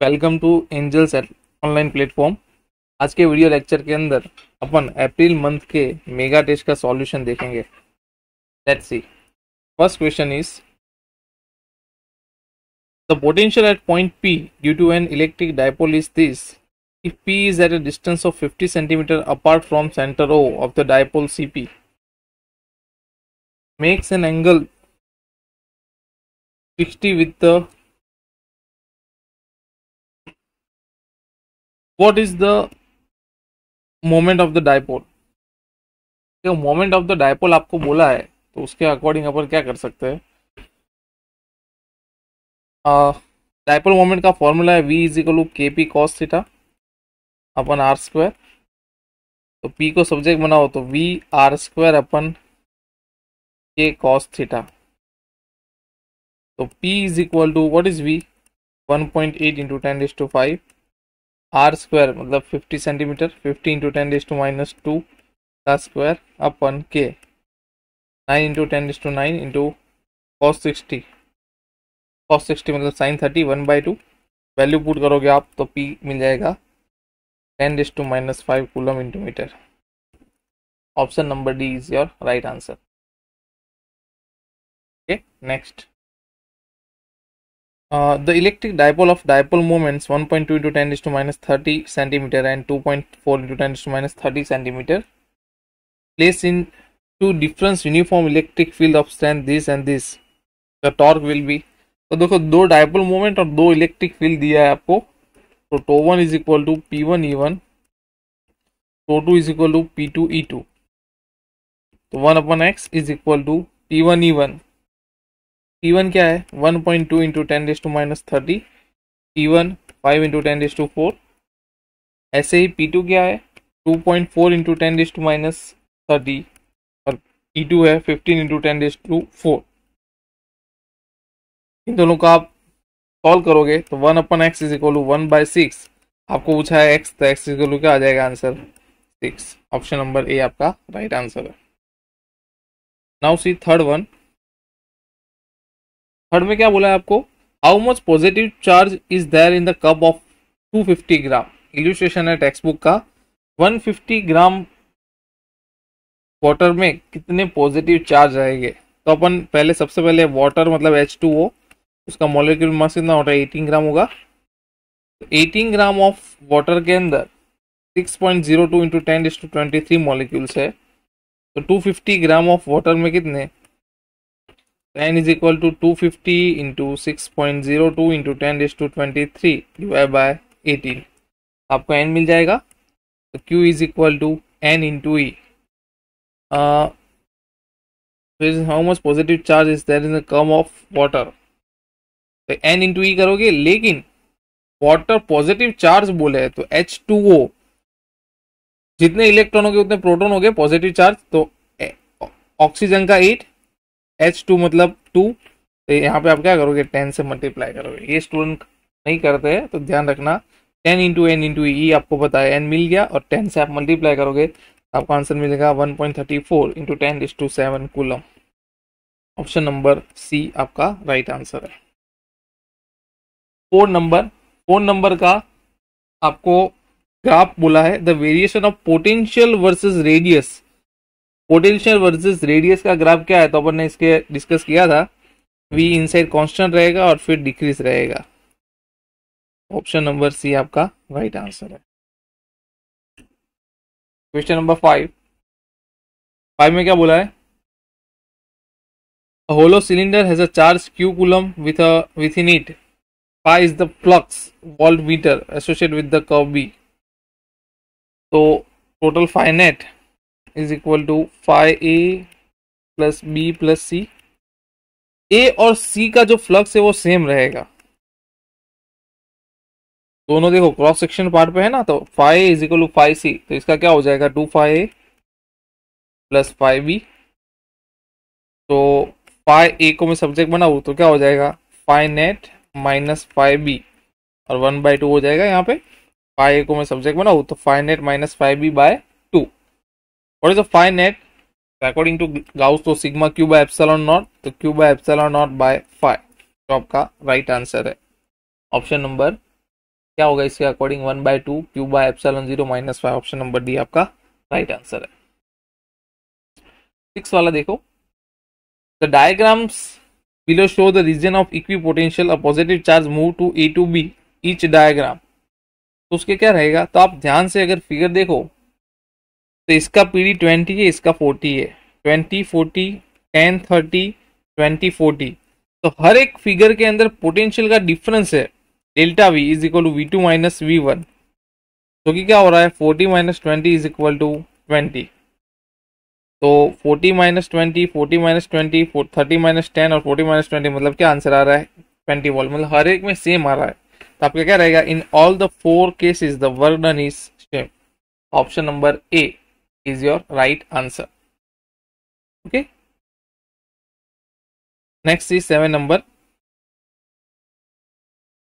Welcome to Angels online platform. आज के video lecture के अंदर अपन अप्रैल मंथ के मेगा टेस्ट का सॉल्यूशन देखेंगे। Let's see. First question is the potential at point P due to an electric dipole is this if P is at a distance of 50 cm apart from center O of the dipole CP, makes an angle 60 with the what is the moment of the dipole. तो moment of the dipole आपको बोला है तो उसके according अपन क्या कर सकते हैं। डायपोल मोमेंट का फॉर्मूला है V is equal to KP cos theta upon R square. तो P को सब्जेक्ट बनाओ तो V R square upon K cos theta. तो P is equal to what is V 1.8 into 10⁵ R square मतलब 50 centimetre 50 into 10⁻² का square upon K 9 into 10⁹ into cos 60 मतलब sin 30 1/2। Value put करोगे आप तो P मिल जाएगा 10⁻5 coulomb into metre. Option number D is your right answer. Okay, next. The electric dipole of dipole moments 1.2 into 10⁻30 centimeter and 2.4 into 10⁻30 centimeter placed in two different uniform electric field of strength this and this, the torque will be। तो देखो दो dipole moment और दो electric field दिया है आपको। तो τ1 is equal to P1 τ2 is equal to P2 तो 1/x is equal to P1 क्या है 1.2 इंटू 10⁻30 P1 5 इंटू 10⁴। ऐसे ही P2 क्या है 2.4 इंटू 10⁻30 और P2 है 15 इंटू 10⁴। इन दोनों का आप सॉल्व करोगे तो 1/x इज इक्वल टू 1/6। आपको पूछा है x तो x इज इक्वल टू क्या आ जाएगा आंसर 6। ऑप्शन नंबर ए आपका राइट आंसर है। Now see third one. Third में क्या बोला है आपको, how much positive charge is there in the cup of 250 gram. Illustration है टेक्स्ट बुक का। 150 ग्राम वाटर में कितने पॉजिटिव चार्ज रहेंगे। तो अपन पहले सबसे पहले वाटर मतलब H2O, उसका मॉलिक्यूलर मास कितना होता है 18 ग्राम होगा। तो 18 ग्राम ऑफ वाटर के अंदर 6.02 इंटू 10⁻23 मॉलिक्यूल्स है। तो 250 ग्राम ऑफ वाटर में कितने n is equal to 250 into 6.02 into 10⁻23 divide by 18। आपको n मिल जाएगा। तो q is equal to n into e. How much positive charge is there in the cup of water. तो n into e करोगे, लेकिन water positive charge बोले तो H2O जितने इलेक्ट्रॉन हो गए उतने प्रोटॉन हो गए पॉजिटिव चार्ज। तो ऑक्सीजन का 8 H2 मतलब 2। तो यहाँ पे आप क्या करोगे 10 से मल्टीप्लाई करोगे। ये स्टूडेंट नहीं करते हैं तो ध्यान रखना। 10 इंटू n इंटू ई आपको पता है n मिल गया और 10 से आप मल्टीप्लाई करोगे तो आपका आंसर मिलेगा 1.34 into 10⁻7 coulomb. Option number C आपका राइट आंसर है। फोर नंबर का आपको ग्राफ बोला है the variation of potential versus radius. Potential versus radius का ग्राफ क्या है तो अपन ने इसके डिस्कस किया था। V इनसाइड कांस्टेंट रहेगा और फिर डिक्रीज रहेगा। ऑप्शन नंबर सी आपका राइट आंसर है। क्वेश्चन नंबर 5 में क्या बोला है, A hollow cylinder has a charge q coulomb within it. Phi is the flux voltmeter associated with the curve B. तो total phi net is equal to phi A plus B plus C। A और C का जो flux है वो same रहेगा। दोनों देखो cross section part पे है ना। तो phi A is equal to phi C। तो इसका क्या हो जाएगा 2 phi A plus phi B। तो phi A को मैं सब्जेक्ट बनाऊँ तो क्या हो जाएगा phi net minus phi B और 1/2 हो जाएगा। यहाँ पे phi A को मैं सब्जेक्ट बनाऊँ तो phi net minus phi B by 2। What is the phi net? According to Gauss तो sigma q by epsilon not. तो q by epsilon not by phi। तो आपका राइट आंसर है ऑप्शन नंबर क्या होगा इसके according 1/2 Q by epsilon 0 minus 5। Option number D आपका right answer है। 6 वाला देखो, the diagrams below show the region of equipotential, a positive charge move to A to B each diagram। तो उसके क्या रहेगा, तो आप ध्यान से अगर फिगर देखो तो इसका पीडी 20 है, इसका 40 है, 20 40 10 30 20 40। तो हर एक फिगर के अंदर पोटेंशियल का डिफरेंस है delta V is equal to V2 minus V1। तो कि क्या हो रहा है 40 माइनस 20 इज इक्वल टू 20। तो 40 माइनस 20 40 माइनस 20 30 माइनस 10 और 40 माइनस 20 मतलब क्या आंसर आ रहा है 20 वोल्ट। मतलब हर एक में सेम आ रहा है। तो आपका क्या रहेगा, in all the 4 cases the work done is same. Option number A is your right answer. Okay, next is 7 number,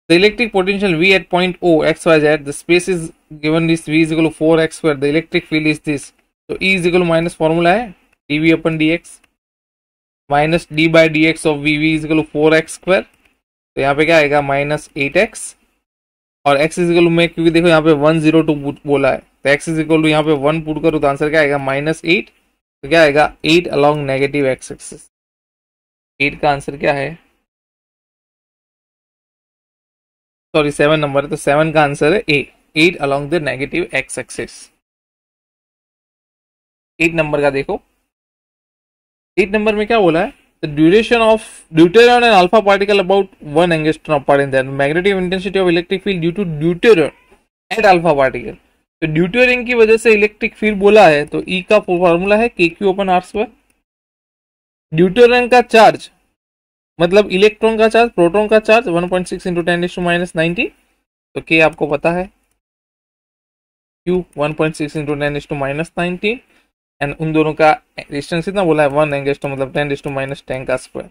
the electric potential V at point O xyz, the space is given this V is equal to 4x square, the electric field is this। तो E is equal to minus formula है dV upon dx minus d by dx of V is equal to 4x square. तो यहाँ पे क्या आएगा minus 8x और x is equal to में, क्योंकि देखो यहाँ पे 102 बोला है तो x is equal to यहाँ पे 1 पुट करो तो आंसर क्या आएगा माइनस 8। तो क्या आएगा 8 अलॉन्ग नेगेटिव x एक्सिस। 8 का आंसर क्या है, सॉरी 7 नंबर है, तो 7 का आंसर है A, 8 along the negative x axis. 8 number का देखो, 8 नंबर में क्या बोला है, the duration of deuteron and alpha particle about 1 angstrom apart in that magnetic intensity of electric field due to deuteron at alpha particle. तो deuteron की वजह से इलेक्ट्रिक फील्ड बोला है तो ई का फॉर्मूला है KQ अपन R स्क्वायर। ड्यूटेरियन का चार्ज मतलब इलेक्ट्रॉन का चार्ज, प्रोटॉन का चार्ज 1.6 इंटू 10⁻⁹। तो के आपको पता है, Q 1.6 इंटू 10⁻⁹। एंड उन दोनों का डिस्टेंस कितना बोला है 1 एंगस्ट्रॉम मतलब 10⁻10 का स्क्वायर।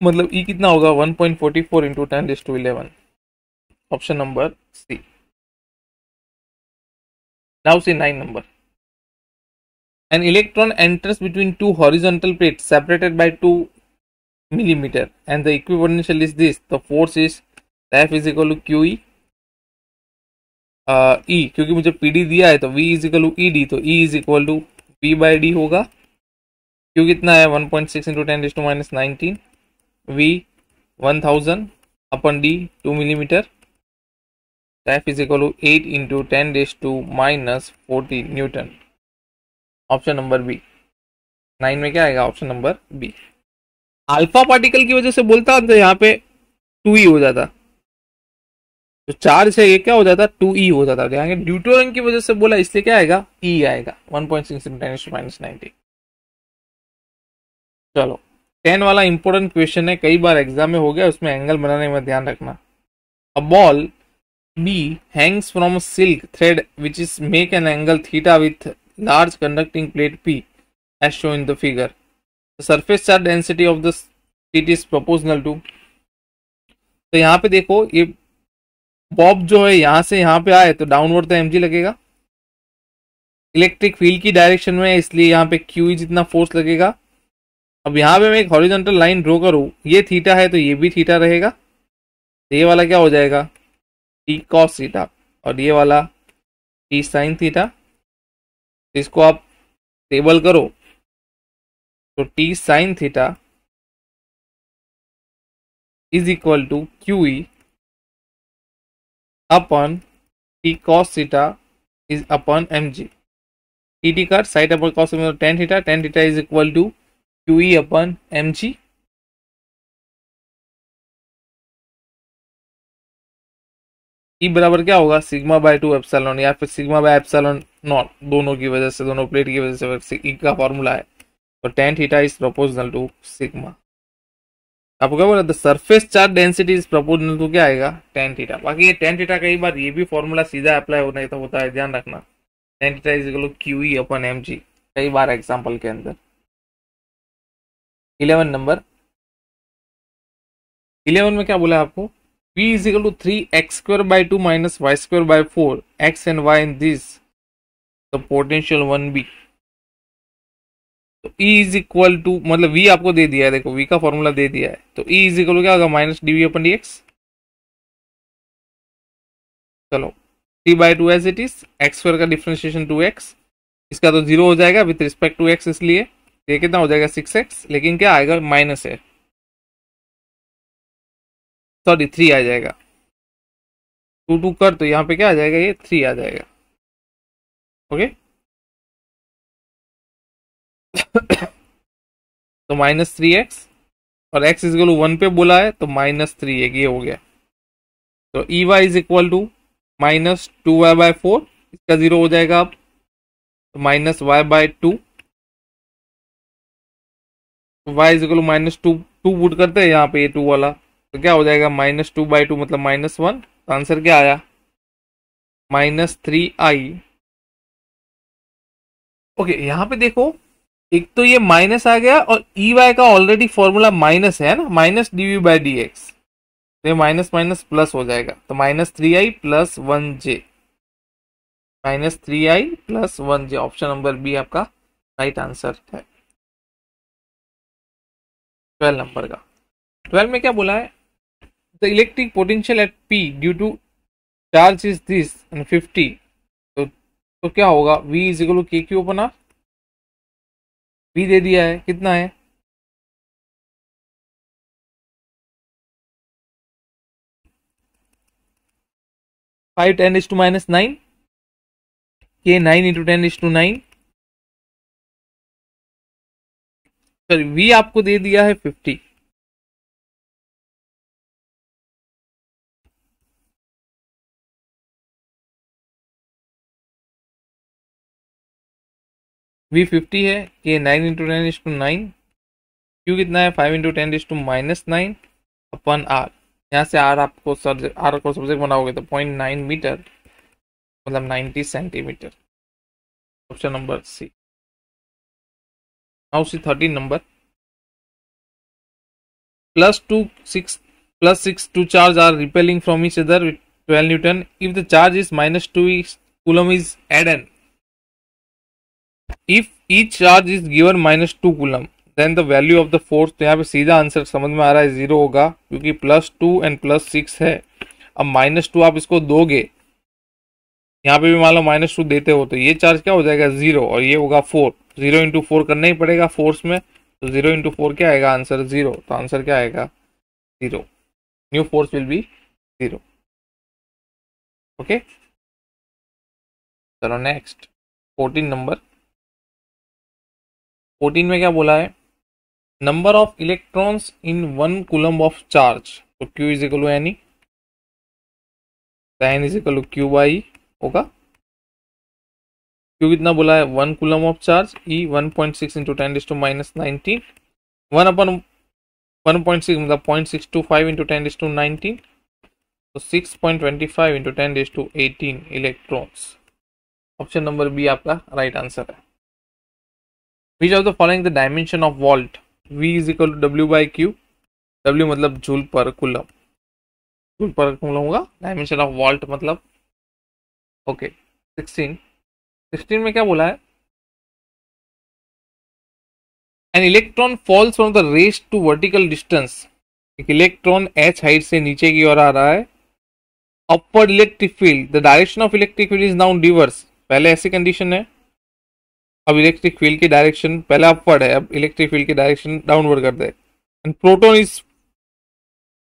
मतलब ई कितना होगा 1.44 into 10⁻11। Option number C. Now see 9 number, an electron enters between two horizontal plates separated by 2 millimeter and the equipotential is this, the force is F is equal to QE E, क्योंकि मुझे PD दिया है तो V is equal to ED, तो E is equal to V by D होगा। Q कितना है 1.6 into 10⁻⁹, V 1000 अपन D 2 मिलीमीटर, F is equal to 8 into 10⁻⁻40 newton. Option number B. 9 में क्या आएगा option number B. Alpha particle की वजह से बोलता तो यहाँ पे 2E हो जाता, तो चार्ज है ये क्या हो जाता 2E हो जाता। यहाँ ड्यूटेरियम की वजह से बोला इसलिए क्या आएगा E आएगा 1.6 इंटू 10⁻⁹। चलो 10 वाला इंपॉर्टेंट क्वेश्चन है, कई बार एग्जाम में हो गया, उसमें एंगल बनाने में ध्यान रखना। A ball B hangs from a silk thread which is make an angle theta with large conducting plate P as shown in the figure. The surface charge density of the sheet is proportional to। तो यहाँ पे देखो ये Bob जो है यहाँ से यहाँ पे आए तो डाउनवर्ड तो mg लगेगा, इलेक्ट्रिक फील्ड की डायरेक्शन में इसलिए यहाँ पे QE जितना फोर्स लगेगा। अब यहाँ पे मैं एक हॉरिजॉन्टल लाइन ड्रॉ करूँ, ये थीटा है तो ये भी थीटा रहेगा, तो ये वाला क्या हो जाएगा T cos थीटा और ये वाला T sin थीटा। इसको आप टेबल करो तो T sin theta is equal to QE upon T cos theta is upon mg। T का side upon cos tan theta is equal to QE upon mg। E बराबर क्या होगा sigma bye 2 epsilon या फिर sigma by epsilon not, दोनों की वजह से, दोनों प्लेट की वजह से ई का फॉर्मूला है। तो tan theta is proportional to sigma. आपको क्या बोला the surface charge density is proportional to क्या आएगा tan थीटा। बाकी ये tan थीटा कई बार ये भी फॉर्मूला सीधा अप्लाई होना तो होता है, ध्यान रखना। tan theta is equal to QE upon mg कई बार एग्जांपल के अंदर। 11 नंबर, 11 में क्या बोला आपको V is equal to 3x square by 2 minus y square by 4 x and y in this the potential 1B। तो E is equal to मतलब V आपको दे दिया है, देखो V का फॉर्मूला दे दिया है, तो E is equal to क्या होगा माइनस dV अपन dx। चलो 3/2 as it is, x square का डिफरेंशिएशन 2x, इसका तो 0 हो जाएगा विथ रिस्पेक्ट टू x, इसलिए ये कितना हो जाएगा 6x, लेकिन क्या आएगा माइनस है, सॉरी 3 आ जाएगा, 2 कर तो यहाँ पे क्या आ जाएगा, ये 3 आ जाएगा। ओके तो -3x और x इज इक्वल टू 1 पे बोला है तो -3 ये हो गया। तो E Y is equal to -2y/4, इसका 0 हो जाएगा अब, तो -y/2, y इज इक्वल टू -2 पुट करते हैं यहाँ पे ये 2 वाला, तो क्या हो जाएगा -2/2 मतलब -1, तो आंसर क्या आया -3i। ओके यहाँ पे देखो, एक तो ये माइनस आ गया और ई वाई का ऑलरेडी फॉर्मूला माइनस है ना, -dv/dx, तो ये माइनस माइनस प्लस हो जाएगा, तो -3i + 1j, -3i + 1j, option number B आपका राइट आंसर है 12 नंबर का। 12 में क्या बोला है, the electric potential at P due to charge is this and 50, तो क्या होगा, V is equal to KQ/R, V दे दिया है, कितना है 5 10⁻⁹, K 9 × 10⁹, सॉरी V आपको दे दिया है 50, V 50 है, K 9 × 10⁹, Q कितना है 5 × 10⁻⁹ अपन R, यहाँ से R आपको R को सब्जेक्ट बनाओगे तो 0.9 मीटर मतलब 90 centimetre, option number C. Now see 13 number, +6 two charge are repelling from each other with 12 Newton. If the charge is -2 coulomb is added. If each charge is given -2 coulomb, then the value of the force, तो यहाँ पे सीधा answer समझ में आ रहा है 0 होगा, क्योंकि +2 एंड +6 है। अब -2 आप इसको दोगे, यहाँ पे भी मान लो -2 देते हो, तो ये चार्ज क्या हो जाएगा 0 और ये होगा 4, 0 × 4 करना ही पड़ेगा फोर्स में, तो 0 × 4 क्या आएगा आंसर 0, तो आंसर क्या आएगा 0, new force will be 0। Okay चलो नेक्स्ट 14 नंबर, 14 में क्या बोला है, number of electrons in 1 coulomb of charge, तो Q is equal to n e, N is equal to Q/E होगा। Q कितना बोला है 1 कूलम ऑफ चार्ज, E 1.6 × 10⁻⁹, 1/1.6 मतलब 0.625 × 10⁻⁹, तो 6.25 × 10⁻18 इलेक्ट्रॉन्स, ऑप्शन नंबर बी आपका राइट आंसर है। Which of the following the dimension of volt, V is equal टू W/Q, W मतलब joule per coulomb, joule per coulomb होगा, डायमेंशन ऑफ वॉल्ट मतलब, okay 16 में क्या बोला है, an electron falls from the rest to vertical distance, एक electron h height से नीचे की ओर आ रहा है, upward electric field, the direction of electric field is now reverse, पहले ऐसी कंडीशन है, अब इलेक्ट्रिक फील्ड की डायरेक्शन पहले अपवर्ड है, अब इलेक्ट्रिक फील्ड की डायरेक्शन डाउनवर्ड कर दे, and proton is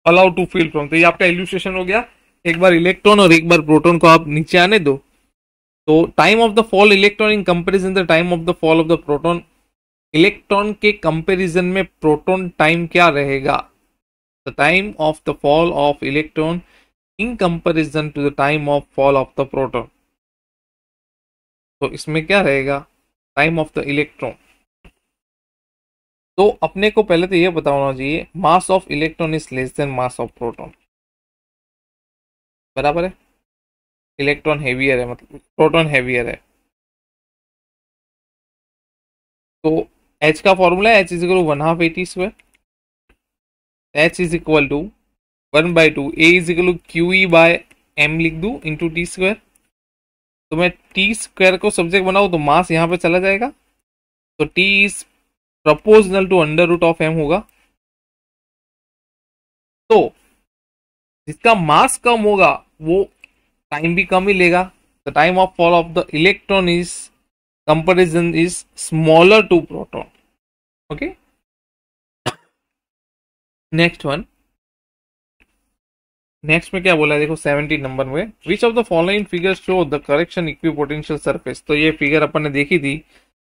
allowed to fall from, तो ये आपका इल्यूस्ट्रेशन हो गया, एक बार इलेक्ट्रॉन और एक बार प्रोटॉन को आप नीचे आने दो, तो time of the fall electron in comparison the time of the fall of the proton, electron के कंपैरिजन में प्रोटॉन टाइम क्या रहेगा, the time of the fall of electron in comparison to the time of fall of the proton, तो इसमें क्या रहेगा time of the electron, तो अपने को पहले तो ये बताना चाहिए mass of electron is less then mass of proton, बराबर है, इलेक्ट्रॉन हेवियर है मतलब प्रोटॉन हेवियर है, तो H का फॉर्मूला है H is equal to 1/2 AT², H is equal to 1/2 A is equal to QE/m लिख दूं इंटू T², तो मैं T² को सब्जेक्ट बनाऊं तो मास यहाँ पे चला जाएगा, तो T is proportional to √m होगा, तो जिसका मास कम होगा वो टाइम भी कम ही लेगा. The time of fall of the electron is comparison is smaller to proton. Okay, next one. Next में क्या बोला है देखो 17 नंबर में. Which of the following figure show the correction equipotential surface. तो ये फिगर अपन ने देखी थी.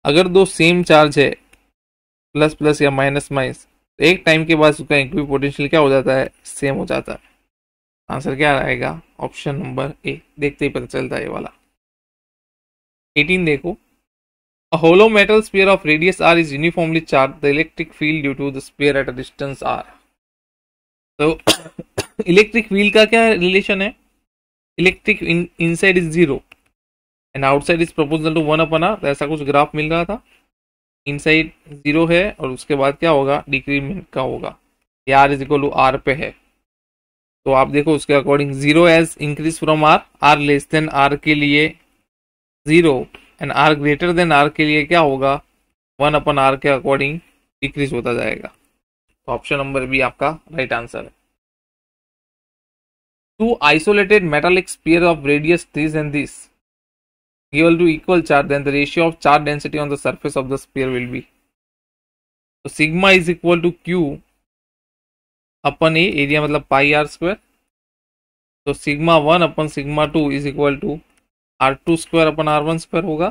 अगर दो सेम चार्ज है, प्लस प्लस या माइनस माइनस, तो एक टाइम के बाद उसका इक्विपोटेंशियल क्या हो जाता है, सेम हो जाता है. आंसर क्या आएगा, ऑप्शन नंबर ए. देखते ही पता चलता है ये वाला. 18 देखो. A hollow metal sphere of radius r is uniformly charged. The electric field due to the sphere at a distance r. तो इलेक्ट्रिक फील्ड का क्या रिलेशन है. Electric inside is zero and outside is proportional to 1/r. तो ऐसा कुछ graph मिल रहा था. Inside zero है और उसके बाद क्या होगा, डिक्रीमेंट का होगा. ये R is equal to R पे है. तो आप देखो उसके according zero as increase from R, R less than R के लिए zero and R greater than R के लिए क्या होगा, 1/r के अकॉर्डिंग डिक्रीज होता जाएगा. तो ऑप्शन नंबर बी आपका राइट आंसर है. Two isolated metallic sphere of radius this and this equal to equal charge, then the ratio of charge density on the surface of the sphere will be. So sigma is equal to q upon A, area मतलब pi R square. तो sigma 1 upon sigma 2 is equal to r2 square upon r1 square होगा.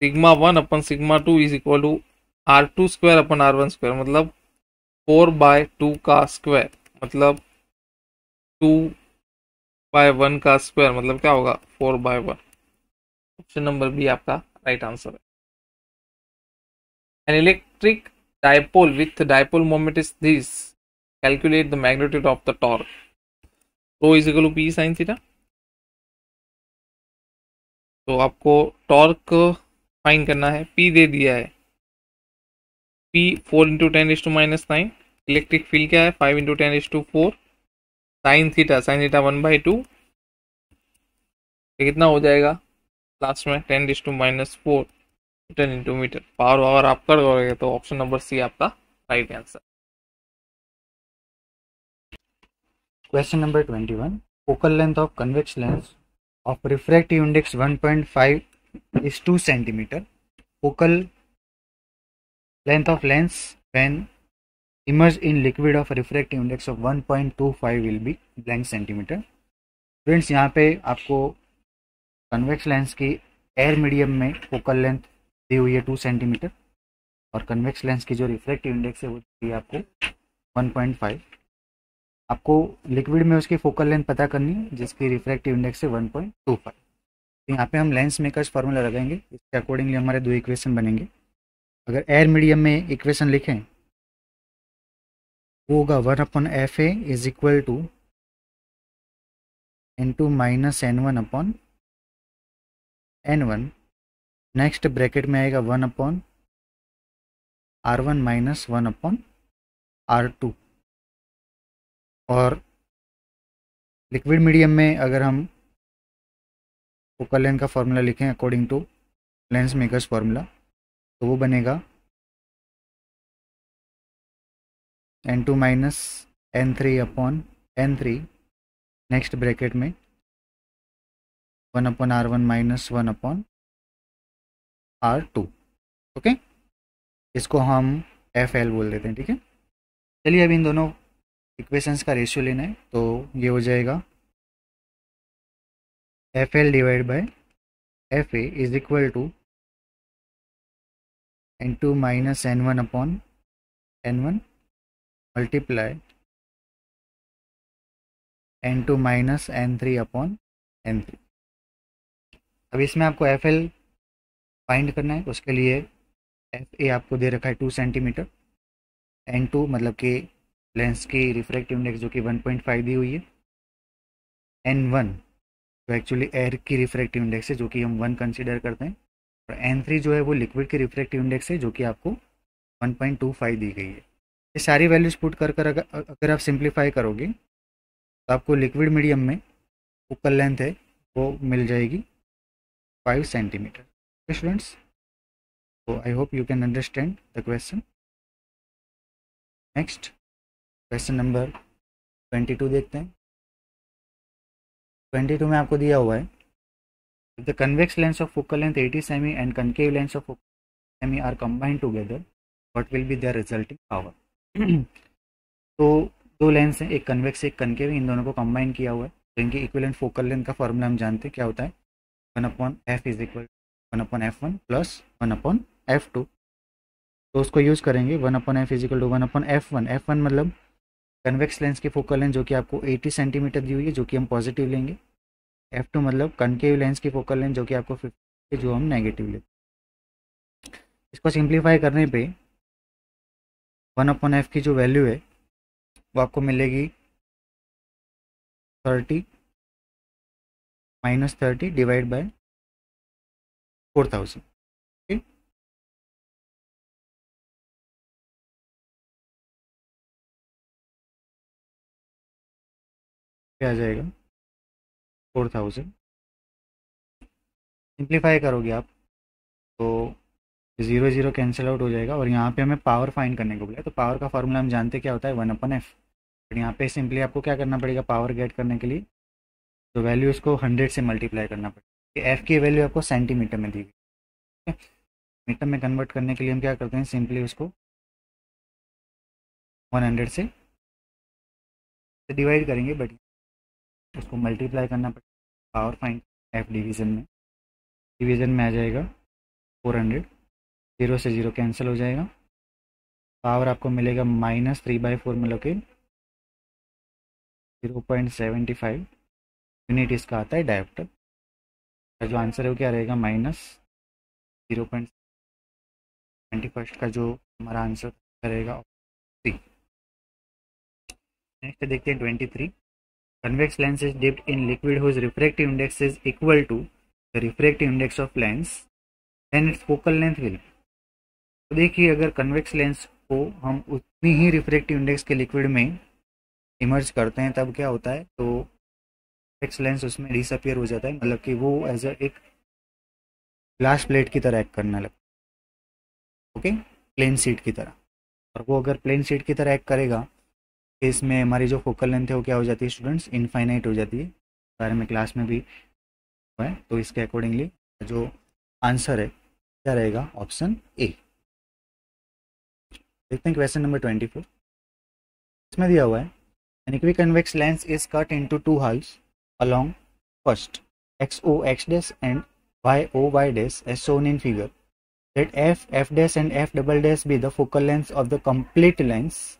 Sigma 1 upon sigma 2 is equal to r2 square upon r1 square, मतलब 4/2 का square, मतलब 2/1 का square, मतलब क्या होगा 4/1. ऑप्शन नंबर बी आपका राइट आंसर है. An electric dipole with dipole moment is this. Calculate the magnitude of the torque. Rho is equal to P sine theta. तो आपको टॉर्क फाइन करना है. पी दे दिया है, पी 4 × 10⁻⁹. इलेक्ट्रिक फील्ड क्या है 5 × 10⁴. Sine theta 1/2. कितना हो जाएगा लास्ट में 10⁻⁴ न्यूटन इंटू मीटर. पावर वावर आप कर दोगे तो ऑप्शन नंबर सी आपका right answer. Question number 21. Focal length of convex lens of refractive index 1.5 is 2 centimeter. Focal length of lens when immersed in liquid of refractive index of 1.25 will be blank centimeter. Friends यहाँ पे आपको convex lens की air medium में focal length दी हुई है 2 centimetre और convex lens की जो रिफ्रैक्टिव इंडेक्स है वो दी है आपको 1.5. आपको लिक्विड में उसकी फोकल लेंथ पता करनी है जिसकी रिफ्रैक्टिव इंडेक्स है 1.25. तो यहाँ पे हम लेंस मेकर्स फार्मूला लगाएंगे. इसके अकॉर्डिंगली हमारे दो इक्वेशन बनेंगे. अगर एयर मीडियम में इक्वेशन लिखें वो होगा 1/FA is equal to N2 minus N1/N1. Next bracket में आएगा 1/R1 माइनस 1/R2. और लिक्विड मीडियम में अगर हम फोकल लेंथ का फॉर्मूला लिखें according to lens makers formula तो वो बनेगा N2 minus N3/N3. Next bracket में 1/R1 माइनस 1/R2. ओके, इसको हम FL बोल देते हैं. ठीक है, चलिए अभी इन दोनों इक्वेशंस का रेशियो लेना है. तो ये हो जाएगा FL divide by FA is equal to N2 minus N1/N1 multiply N2 minus N3/N3. अब इसमें आपको FL फाइंड करना है. उसके लिए FA आपको दे रखा है 2 सेंटीमीटर. N2 मतलब कि लेंस की रिफ्रैक्टिव इंडेक्स जो कि 1.5 दी हुई है. N1 तो एक्चुअली एयर की रिफ्रैक्टिव इंडेक्स है जो कि हम 1 कंसीडर करते हैं. और N3 जो है वो लिक्विड की रिफ्रैक्टिव इंडेक्स है जो कि आपको 1.25 दी गई है. ये सारी वैल्यूज पुट कर अगर आप सिंप्लीफाई करोगे तो आपको लिक्विड मीडियम में फोकल लेंथ है वो मिल जाएगी 5 सेंटीमीटर. स्टूडेंट्स, तो I hope you can understand the question. Next question number 22 देखते हैं. 22 में आपको दिया हुआ है the convex lens of focal length 80 cm and concave lens of cm are combined together what will be their resulting power. तो दो lens हैं, एक कन्वेक्स एक कनकेव, इन दोनों को कंबाइन किया हुआ है, तो इनकी इक्विवेलेंट फोकल लेंथ का फॉर्मूला हम जानते हैं क्या होता है, 1/f is equal 1/f1 plus 1/f2। तो उसको यूज़ करेंगे 1/f is equal to 1/f1। f1 मतलब कन्वेक्स लेंस की फोकल लेंथ जो कि आपको 80 सेंटीमीटर दी हुई है, जो कि हम पॉजिटिव लेंगे। f2 मतलब कनकेव लेंस की फोकल लेंथ जो कि आपको 50 जो हम नेगेटिव लेंगे। इसको सिंप्लीफाई करने पे 1/f की जो वैल्यू है वो आपको मिलेगी 30 - 30 डिवाइड बाय 4000। ठीक, क्या आ जाएगा 4000। सिंप्लीफाई करोगे आप तो 0 0 कैंसिल आउट हो जाएगा, और यहाँ पे हमें पावर फाइंड करने को बोला है, तो पावर का फॉर्मूला हम जानते क्या होता है 1/f। बट यहाँ पे सिंपली आपको क्या करना पड़ेगा, पावर गेट करने के लिए तो वैल्यू उसको 100 से मल्टीप्लाई करना पड़ेगा। एफ की वैल्यू आपको सेंटीमीटर में दी गई, ठीक है। मीटर में कन्वर्ट करने के लिए हम क्या करते हैं, सिंपली उसको 100 से डिवाइड करेंगे, बट उसको मल्टीप्लाई करना पड़ेगा। पावर फाइंड एफ डिवीज़न में आ जाएगा 400, 0 से 0 कैंसिल हो जाएगा, पावर आपको मिलेगा -3/4 मतलब कि 0.75 यूनिट इसका आता है डायोप्टर का। जो आंसर है वो क्या रहेगा -0.21 का जो हमारा आंसर रहेगा 3। नेक्स्ट देखते हैं 23। Convex lens is dipped in liquid whose refractive index is equal to the refractive index of lens, then its focal length will। तो देखिए अगर कन्वेक्स लेंस को हम उतनी ही रिफ्रैक्टिव इंडेक्स के लिक्विड में इमर्ज करते हैं तब क्या होता है, तो कन्वेक्स लेंस उसमें डिसअपियर हो जाता है, मतलब कि वो एज अ एक ग्लास प्लेट की तरह एक्ट करने लगता है, ओके, प्लेन शीट की तरह। और वो अगर प्लेन शीट की तरह एक्ट करेगा, इसमें हमारी जो फोकल लेंथ है वो क्या हो जाती है स्टूडेंट्स, इनफाइनाइट हो जाती है। बारे में क्लास में भी हुआ है, तो इसके अकॉर्डिंगली जो आंसर है क्या रहेगा, ऑप्शन ए। देखते हैं क्वेश्चन नंबर 24। इसमें दिया हुआ है an equiconvex lens is cut into two halves along first XO X dash and YO Y dash as shown in figure, let F dash and F double dash be the focal lengths of the complete lens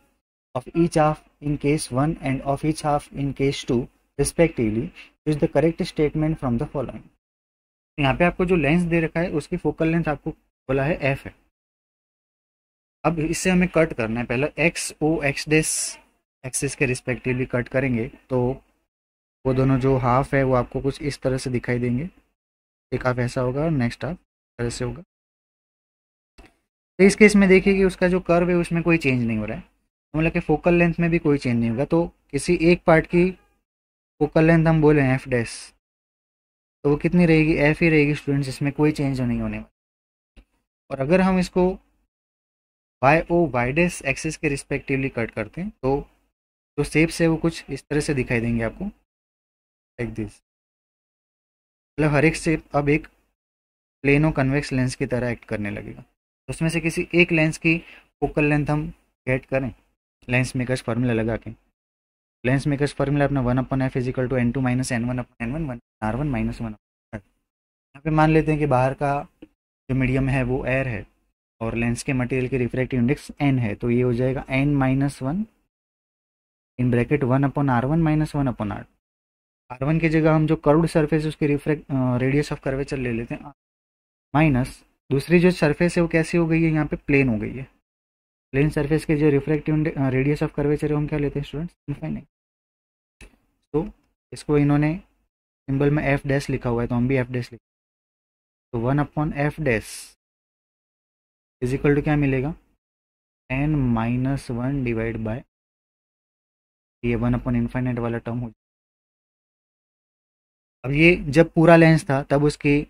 of each half in case 1 and of each half in case 2 respectively। use the correct statement from the following। यहाँ पे आपको जो lens दे रखा है उसकी focal length आपको बोला है F है। अब इससे हमें कट करना है, पहले XO X dash एक्सिस के रिस्पेक्टिवली कट करेंगे, तो वो दोनों जो हाफ है वो आपको कुछ इस तरह से दिखाई देंगे। एक हाफ ऐसा होगा और नेक्स्ट हाफ तरह से होगा। तो इस केस में देखिए कि उसका जो कर्व है उसमें कोई चेंज नहीं हो रहा है, मतलब कि फोकल लेंथ में भी कोई चेंज नहीं होगा। तो किसी एक पार्ट की फोकल लेंथ हम बोले एफ डैश, तो वो कितनी रहेगी, एफ ही रहेगी स्टूडेंट्स, इसमें कोई चेंज नहीं होने वाला। और अगर हम इसको Y O Y dash axis के रिस्पेक्टिवली कट करते हैं तो जो शेप्स है वो कुछ इस तरह से दिखाई देंगे आपको, लाइक दिस। मतलब हर एक शेप अब एक प्लेनो कन्वेक्स लेंस की तरह एक्ट करने लगेगा। तो उसमें से किसी एक लेंस की फोकल लेंथ हम गेट करें लेंस मेकर्स फार्मूला लगा के। लेंस मेकर्स फार्मूला अपना 1/f is equal to n2 - n1/n1 r1 - 1। यहाँ पे मान लेते हैं कि बाहर का जो मीडियम है वो एयर है और लेंस के मटेरियल की रिफ्रैक्टिव इंडेक्स n है, तो ये हो जाएगा n-1 in bracket 1/r1 - 1/r। r1 की जगह हम जो कर्व्ड सरफेस उसकी रिफ्रैक्ट रेडियस ऑफ कर्वेचर ले लेते हैं, माइनस दूसरी जो सरफेस है वो कैसी हो गई है, यहाँ पे प्लेन हो गई है। प्लेन सरफेस के जो रिफ्रैक्टिव रेडियस ऑफ कर्वेचर है हम क्या लेते हैं स्टूडेंट्स, इनफाइनाइट। तो इसको इन्होंने सिंबल में एफ डैश लिखा हुआ है तो हम भी एफ डैश लिखें, तो 1/f dash is equal to क्या मिलेगा, n-1 डिवाइड बाय ये 1/इनफाइनाइट वाला टर्म हो। अब ये जब पूरा लेंस था तब उसकी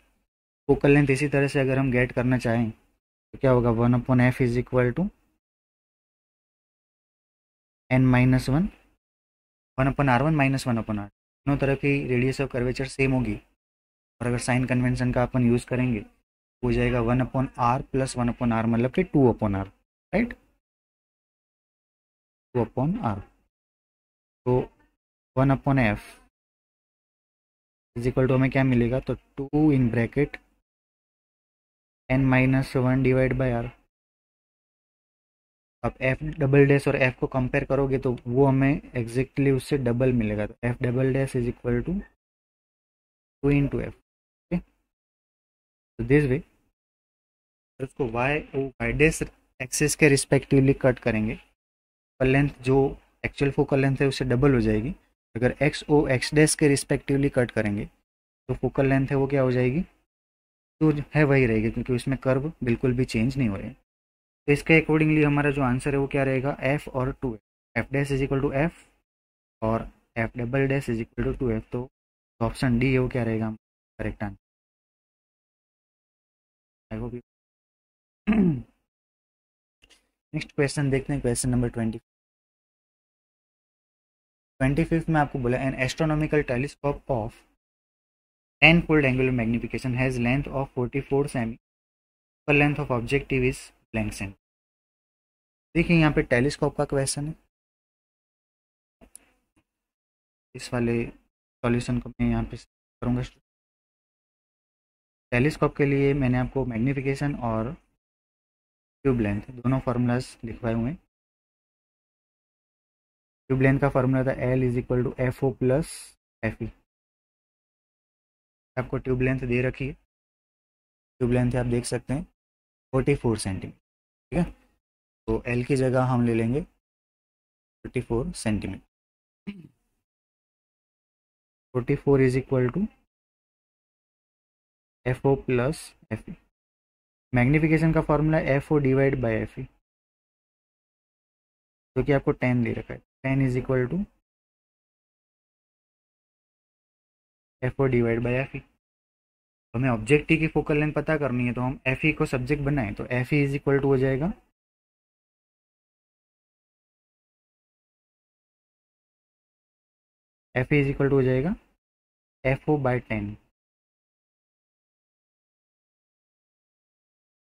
फोकल लेंथ इसी तरह से अगर हम गेट करना चाहें तो क्या होगा, 1/f is equal to n-1 1/r1 - 1/r। दोनों तरफ की रेडियस ऑफ कर्वेचर सेम होगी, और अगर साइन कन्वेंशन का अपन यूज़ करेंगे हो जाएगा 1/r प्लस 1/r, मतलब कि 2/r, राइट, 2/r। तो 1/f इज इक्वल टू हमें क्या मिलेगा, तो 2 in bracket n-1 divide by आर। अब एफ डबल डैश और एफ को कंपेयर करोगे तो वो हमें एग्जैक्टली उससे डबल मिलेगा, तो F double dash is equal to 2 into F. Okay, तो दिस वे उसको Y O Y dash axis के रिस्पेक्टिवली कट करेंगे, फोकल लेंथ जो एक्चुअल फोकल लेंथ है उससे डबल हो जाएगी। अगर एक्स ओ एक्स डैश के रिस्पेक्टिवली कट करेंगे तो फोकल लेंथ है वो क्या हो जाएगी, तो है वही रहेगी, क्योंकि उसमें कर्व बिल्कुल भी चेंज नहीं हो रहे हैं। तो इसके अकॉर्डिंगली हमारा जो आंसर है वो क्या रहेगा, एफ और 2 F dash is equal to F और F double dash is equal to 2 F. तो ऑप्शन डी है वो क्या रहेगा correct answer. I hope next question देखते हैं, क्वेश्चन नंबर 25 में आपको बोला an astronomical telescope of 10-fold angular magnification has length of 44 cm, पर length of objective is blank cent. देखिए यहाँ पे टेलीस्कोप का क्वेश्चन है, इस वाले सॉल्यूशन को मैं यहाँ पे करूँगा। टेलीस्कोप के लिए मैंने आपको मैग्निफिकेशन और ट्यूब लेंथ दोनों फार्मूलाज लिखवाए हुए हैं। ट्यूब लेंथ का फार्मूला था L is equal to F O plus F E. आपको ट्यूब लेंथ दे रखी है, ट्यूब लेंथ आप देख सकते हैं 44 सेंटीमीटर, ठीक है। तो एल की जगह हम ले लेंगे 44 centimetre. 44 is equal to F O plus F E. Magnification का formula F O divide by F E, जो कि आपको 10 दे रखा है। 10 is equal to F O divide by F E. हमें ऑब्जेक्ट की फोकल लेंथ पता करनी है, तो हम एफ ई को सब्जेक्ट बनाएं, तो F E is equal to हो जाएगा F E is equal to हो जाएगा एफ ओ बाई 10।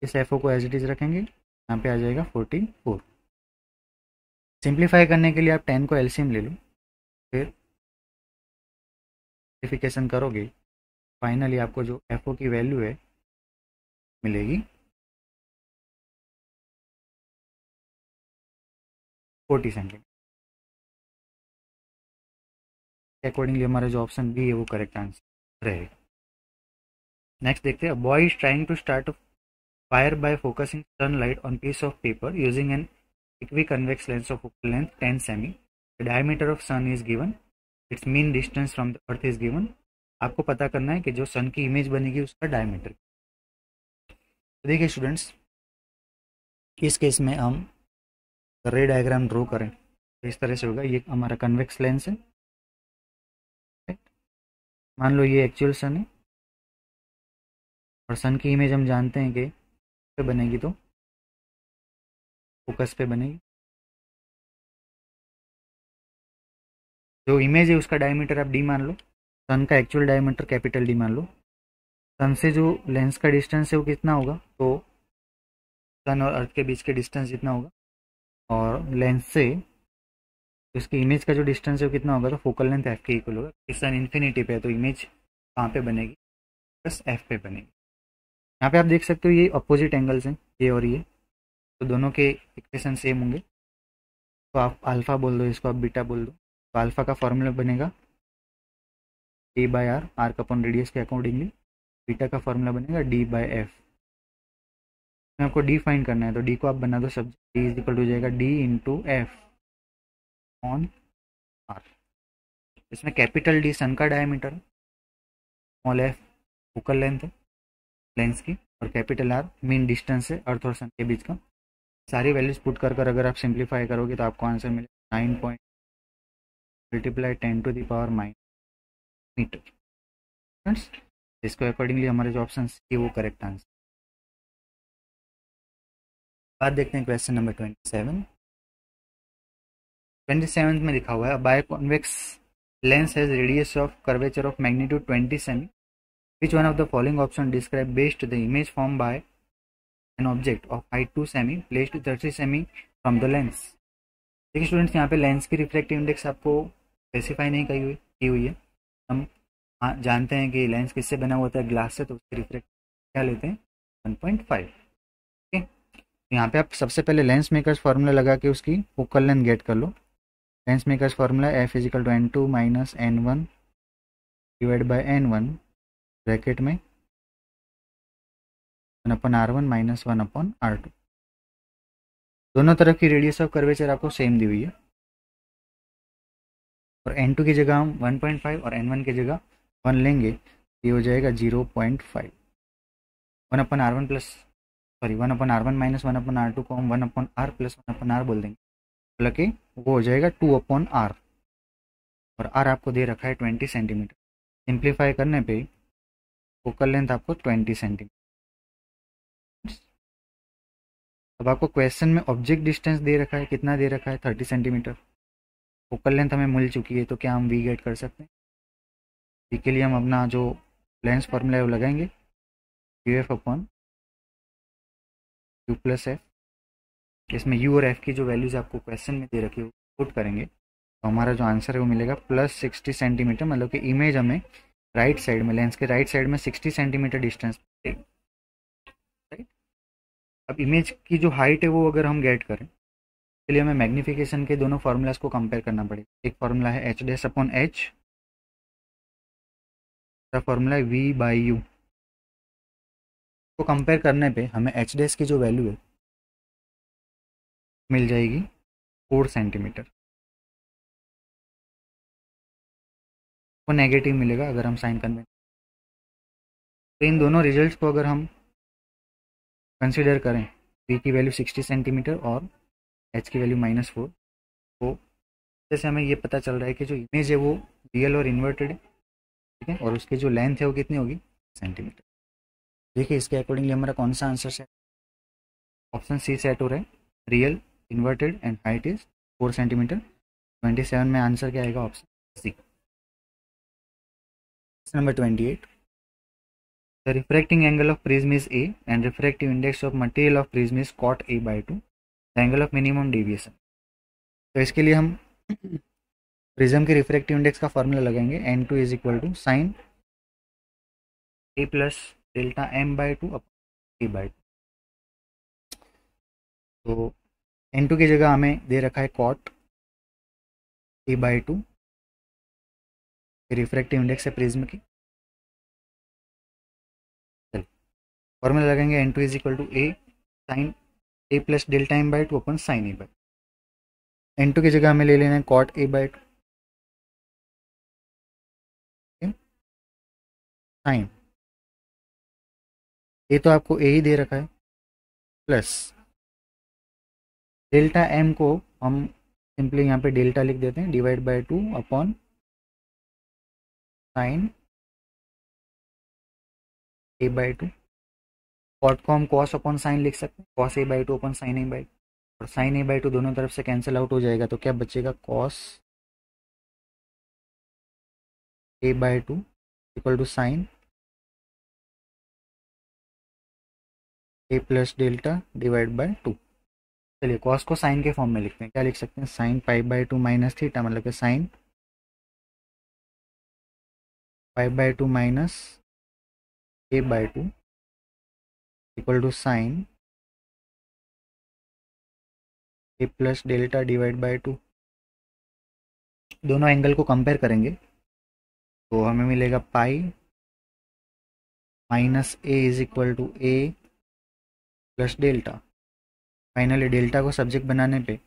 इस एफ ओ को एज इट इज रखेंगे, यहाँ पे आ जाएगा 44। सिंप्लीफाई करने के लिए आप 10 को एलसीएम ले लो, फिर सिंप्लीफिकेशन करोगे, फाइनली आपको जो एफ ओ की वैल्यू है मिलेगी 40 सेंटीमीटर। अकॉर्डिंगली हमारा जो ऑप्शन बी है वो करेक्ट आंसर रहेगा। नेक्स्ट देखते हैं, boy is trying to start fire by focusing sunlight on piece of paper using an equiconvex lens of focal length 10 semi. The diameter of sun is given. Its mean distance from the earth is given. आपको पता करना है कि जो सन की image बनेगी उसका diameter. तो देखिए स्टूडेंट्स, इस केस में हम रे डायग्राम ड्रॉ करें तो इस तरह से होगा। ये हमारा कन्वेक्स लेंस है, मान लो ये एक्चुअल सन है, और सन की इमेज हम जानते हैं कि पे बनेगी तो फोकस पे बनेगी। जो इमेज है उसका डायमीटर आप डी मान लो, सन का एक्चुअल डायमीटर कैपिटल डी मान लो। सन से जो लेंस का डिस्टेंस है वो कितना होगा, तो सन और अर्थ के बीच के डिस्टेंस जितना होगा, और लेंस से उसकी इमेज का जो डिस्टेंस है वो कितना होगा, तो फोकल लेंथ एफ के इक्वल होगा। इस सन इन्फिनिटी पे है तो इमेज कहाँ पे बनेगी, बस एफ पे बनेगी। यहाँ पे आप देख सकते हो ये अपोजिट एंगल्स हैं, ये और ये, तो दोनों के इक्वेशन सेम होंगे। तो आप अल्फ़ा बोल दो, इसको आप बीटा बोल दो। तो अल्फ़ा का फॉर्मूला बनेगा ए बाय आर, आर का अपॉन रेडियस के अकॉर्डिंगली। बीटा का फॉर्मूला बनेगा डी बाय एफ। में आपको डी फाइंड करना है, तो डी को आप बना दो सब, डी इज इक्वल टू जाएगा D into F on R. इसमें कैपिटल डी सन का डायमीटर है, स्मॉल एफ फोकल लेंथ है लेंस की, और कैपिटल आर मीन डिस्टेंस है अर्थ और सन के बीच का। सारी वैल्यूज पुट कर अगर आप सिंप्लीफाई करोगे तो आपको आंसर मिलेगा 9 point multiply 10 to the power minus metre. Friends, इसको अकॉर्डिंगली हमारे जो ऑप्शन है वो करेक्ट आंसर। बात देखते हैं क्वेश्चन नंबर 27 में लिखा हुआ है by convex lens has radius of curvature of magnitude 20 semi. Which one of the following option describe best the image formed by an object of height 2 semi placed 30 semi from the lens? देखिए students, यहाँ पे lens की refractive index आपको specify नहीं की हुई है। हम जानते हैं कि लेंस किससे बना हुआ होता है, ग्लास से, तो उसकी रिफ्रैक्ट क्या लेते हैं 1.5। ठीक, यहाँ पे आप सबसे पहले लेंस मेकर्स फार्मूला लगा के उसकी फोकल लेंथ गेट कर लो। Lens makers formula f is equal to n2 minus n1 divide by n1 bracket में 1/r1 माइनस 1/r2। दोनों तरफ की रेडियस ऑफ कर्वेचर आपको सेम दी हुई है, और n2 की जगह हम 1.5 और n1 की जगह 1 लेंगे, ये हो जाएगा 0.5। 1/r1 plus 1/r1 minus 1/r2 को हम 1/r प्लस 1/r बोल देंगे, मतलब कि वो हो जाएगा 2/r, और r आपको दे रखा है 20 सेंटीमीटर। सिंप्लीफाई करने पे फोकल लेंथ आपको 20 सेंटीमीटर। अब आपको क्वेश्चन में ऑब्जेक्ट डिस्टेंस दे रखा है, कितना दे रखा है 30 सेंटीमीटर। फोकल लेंथ हमें मिल चुकी है, तो क्या हम वी गेट कर सकते हैं? वी के लिए हम अपना जो लेंस फॉर्मूला है वो लगाएंगे, UF upon U plus F. इसमें U और F की जो वैल्यूज आपको क्वेश्चन में दे रखी है वो पुट करेंगे, तो हमारा जो आंसर है वो मिलेगा प्लस 60 सेंटीमीटर। मतलब कि इमेज हमें राइट साइड में, लेंस के राइट साइड में 60 सेंटीमीटर डिस्टेंस। राइट, अब इमेज की जो हाइट है वो अगर हम गेट करें, के लिए हमें मैग्निफिकेशन के दोनों फार्मूलाज को कंपेयर करना पड़ेगा। एक फार्मूला है h डैश अपॉन h, दूसरा फार्मूला है v बाई u। को कंपेयर करने पे हमें h डैश की जो वैल्यू है मिल जाएगी 4 सेंटीमीटर, वो नेगेटिव मिलेगा अगर हम साइन कन्वेंशन। तो इन दोनों रिजल्ट्स को अगर हम कंसिडर करें, v की वैल्यू 60 सेंटीमीटर और h की वैल्यू -4, तो जैसे हमें ये पता चल रहा है कि जो इमेज है वो रियल और इन्वर्टेड है। ठीक है, और उसकी जो लेंथ है वो कितनी होगी सेंटीमीटर। देखिए इसके अकॉर्डिंगली हमारा कौन सा answer set, option C set हो रहा है, real inverted and height is 4 centimetre. 27 में आंसर क्या आएगा, option C. Number 28, the refracting angle of prism is A and refractive index of material of prism is cot A/2, the angle of minimum deviation. तो इसके लिए हम prism के refractive index का formula लगाएंगे, n2 is equal to sine A plus delta m/2 upon A/2। तो n2 की जगह हमें दे रखा है cot A/2, रिफ्रैक्टिव इंडेक्स है प्रिज्म की। फॉर्मूला लगाएंगे, n2 is equal to A sine A plus delta m/2 upon sine A/2। n2 की जगह हमें ले लेना है cot A/2 साइन A, तो आपको A ही दे रखा है, प्लस डेल्टा m को हम सिंपली यहाँ पे डेल्टा लिख देते हैं, divide by 2 upon sine A/2। Cot को हम कॉस अपॉन साइन लिख सकते हैं, cos A/2 upon sine A/2, और साइन A/2 दोनों तरफ से कैंसिल आउट हो जाएगा, तो क्या बचेगा cos A/2 equal to sine A plus delta divide by 2। चलिए कॉस को साइन के फॉर्म में लिखते हैं, क्या लिख सकते हैं, साइन π/2 माइनस थीटा, मतलब कि sine π/2 minus A/2 equal to sine A plus delta divide by 2। दोनों एंगल को कंपेयर करेंगे तो हमें मिलेगा pi minus A is equal to A plus delta. Finally delta को सब्जेक्ट बनाने पे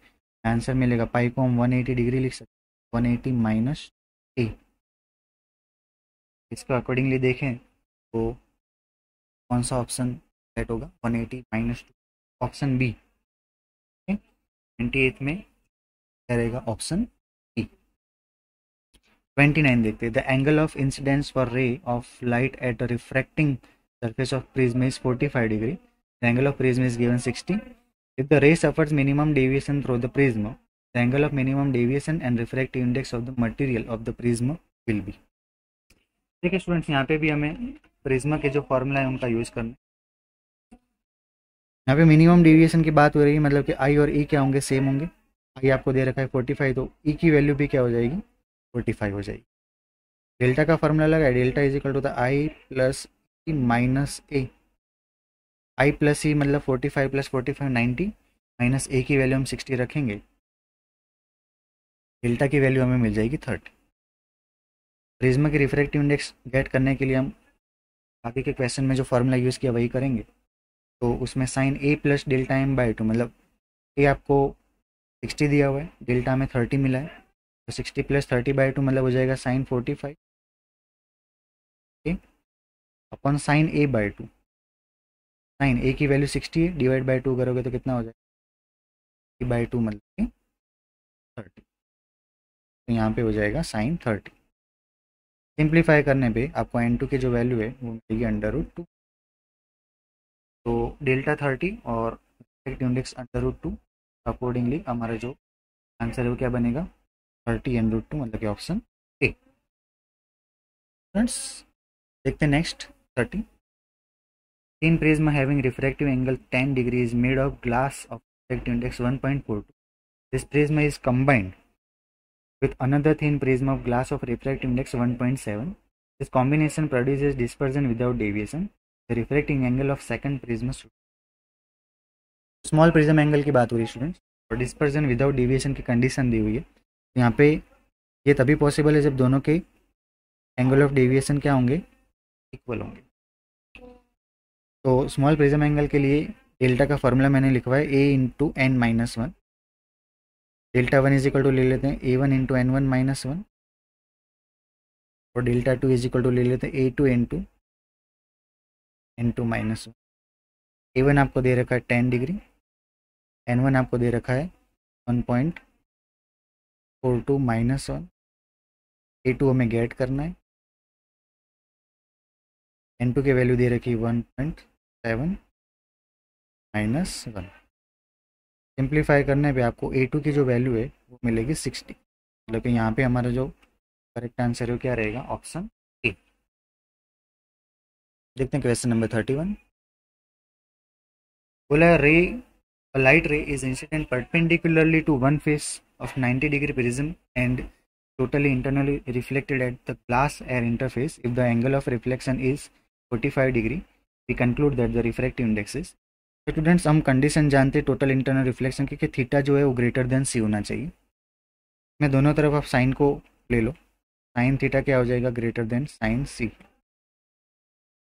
आंसर मिलेगा, पाई को हम 180 डिग्री लिख सकते हैं, 180 माइनस A। इसको अकॉर्डिंगली देखें तो कौन सा ऑप्शन सेट होगा, 180 माइनस 2, ऑप्शन बी। 28 में क्या रहेगा, ऑप्शन बी। 29 देखते हैं, the angle of incidence for ray of light at the refracting surface of prism is 45 degree. The angle of prism is given 60. If the ray suffers minimum deviation through the prism, the angle of minimum deviation and refractive index of the material of the prism will be. देखिए students, यहाँ पे भी हमें Prisma के जो formula है उनका use करना है। यहाँ पे मिनिमम डेविएशन की बात हो रही है, मतलब कि आई और ई क्या होंगे, सेम होंगे। आई आपको दे रखा है 45, तो ई की वैल्यू भी क्या हो जाएगी, 45 हो जाएगी। डेल्टा का फॉर्मूला लगा है, delta is equal to the I plus E minus A. I plus E मतलब 45 प्लस 45 90, माइनस ए की वैल्यू हम 60 रखेंगे, डेल्टा की वैल्यू हमें मिल जाएगी 30। प्रिज्मा की रिफ्रैक्टिव इंडेक्स गेट करने के लिए हम आगे के क्वेश्चन में जो फॉर्मूला यूज़ किया वही करेंगे। तो उसमें sine A plus delta M by two, मतलब ए आपको 60 दिया हुआ है, डेल्टा में 30 मिला है, तो 60 प्लस 30 बाई टू मतलब हो जाएगा sine 45 upon sine A by two. Sine A की वैल्यू 60 है, डिवाइड बाई टू करोगे तो कितना हो जाएगा, बाई टू मतलब कि 30, तो यहाँ पे हो जाएगा साइन 30। सिंप्लीफाई करने पे आपको एन टू की जो वैल्यू है वो मिलेगी अंडर रूट 2। तो डेल्टा 30 और refractive index under root 2, accordingly हमारा जो आंसर है वो क्या बनेगा, 30 n√2, मतलब कि ऑप्शन ए। फ्रेंड्स देखते हैं next 30। Thin prism having refractive angle 10 degree is made of glass of refractive index 1.42. This prism is combined with another thin prism of glass of refractive index 1.7. This combination produces dispersion without deviation. The refracting angle of second prism is small prism angle की बात हो रही है students, और dispersion without deviation की condition दी हुई है। यहाँ पे ये तभी पॉसिबल है जब दोनों के एंगल ऑफ डेविएशन क्या होंगे, इक्वल होंगे। तो स्मॉल प्रिज्म एंगल के लिए डेल्टा का फॉर्मूला मैंने लिखवा है A into N minus one. Delta one is equal to ले लेते हैं A one into N one minus one, और delta two is equal to ले लेते हैं A two N two minus one. A one आपको दे रखा है 10 डिग्री, एन वन आपको दे रखा है 1.42 माइनस वन, ए टू हमें गेट करना है, एन टू की वैल्यू दे रखी है 1.7 माइनस वन। सिंप्लीफाई करने पे आपको ए टू की जो वैल्यू है वो मिलेगी 60, मतलब कि यहाँ पे हमारा जो करेक्ट आंसर है वो क्या रहेगा, ऑप्शन ए। देखते हैं क्वेश्चन नंबर 31। बोला a light ray is incident perpendicularly to one face of 90 degree prism and totally internally reflected at the glass air interface. If the angle of reflection is 45 degree, we conclude that the refractive index is। तो students हम condition जानते हैं total internal reflection की, कि theta जो है वो greater than सी होना चाहिए। मैं दोनों तरफ आप साइन को ले लो, साइन थीटा क्या हो जाएगा, ग्रेटर देन साइन सी।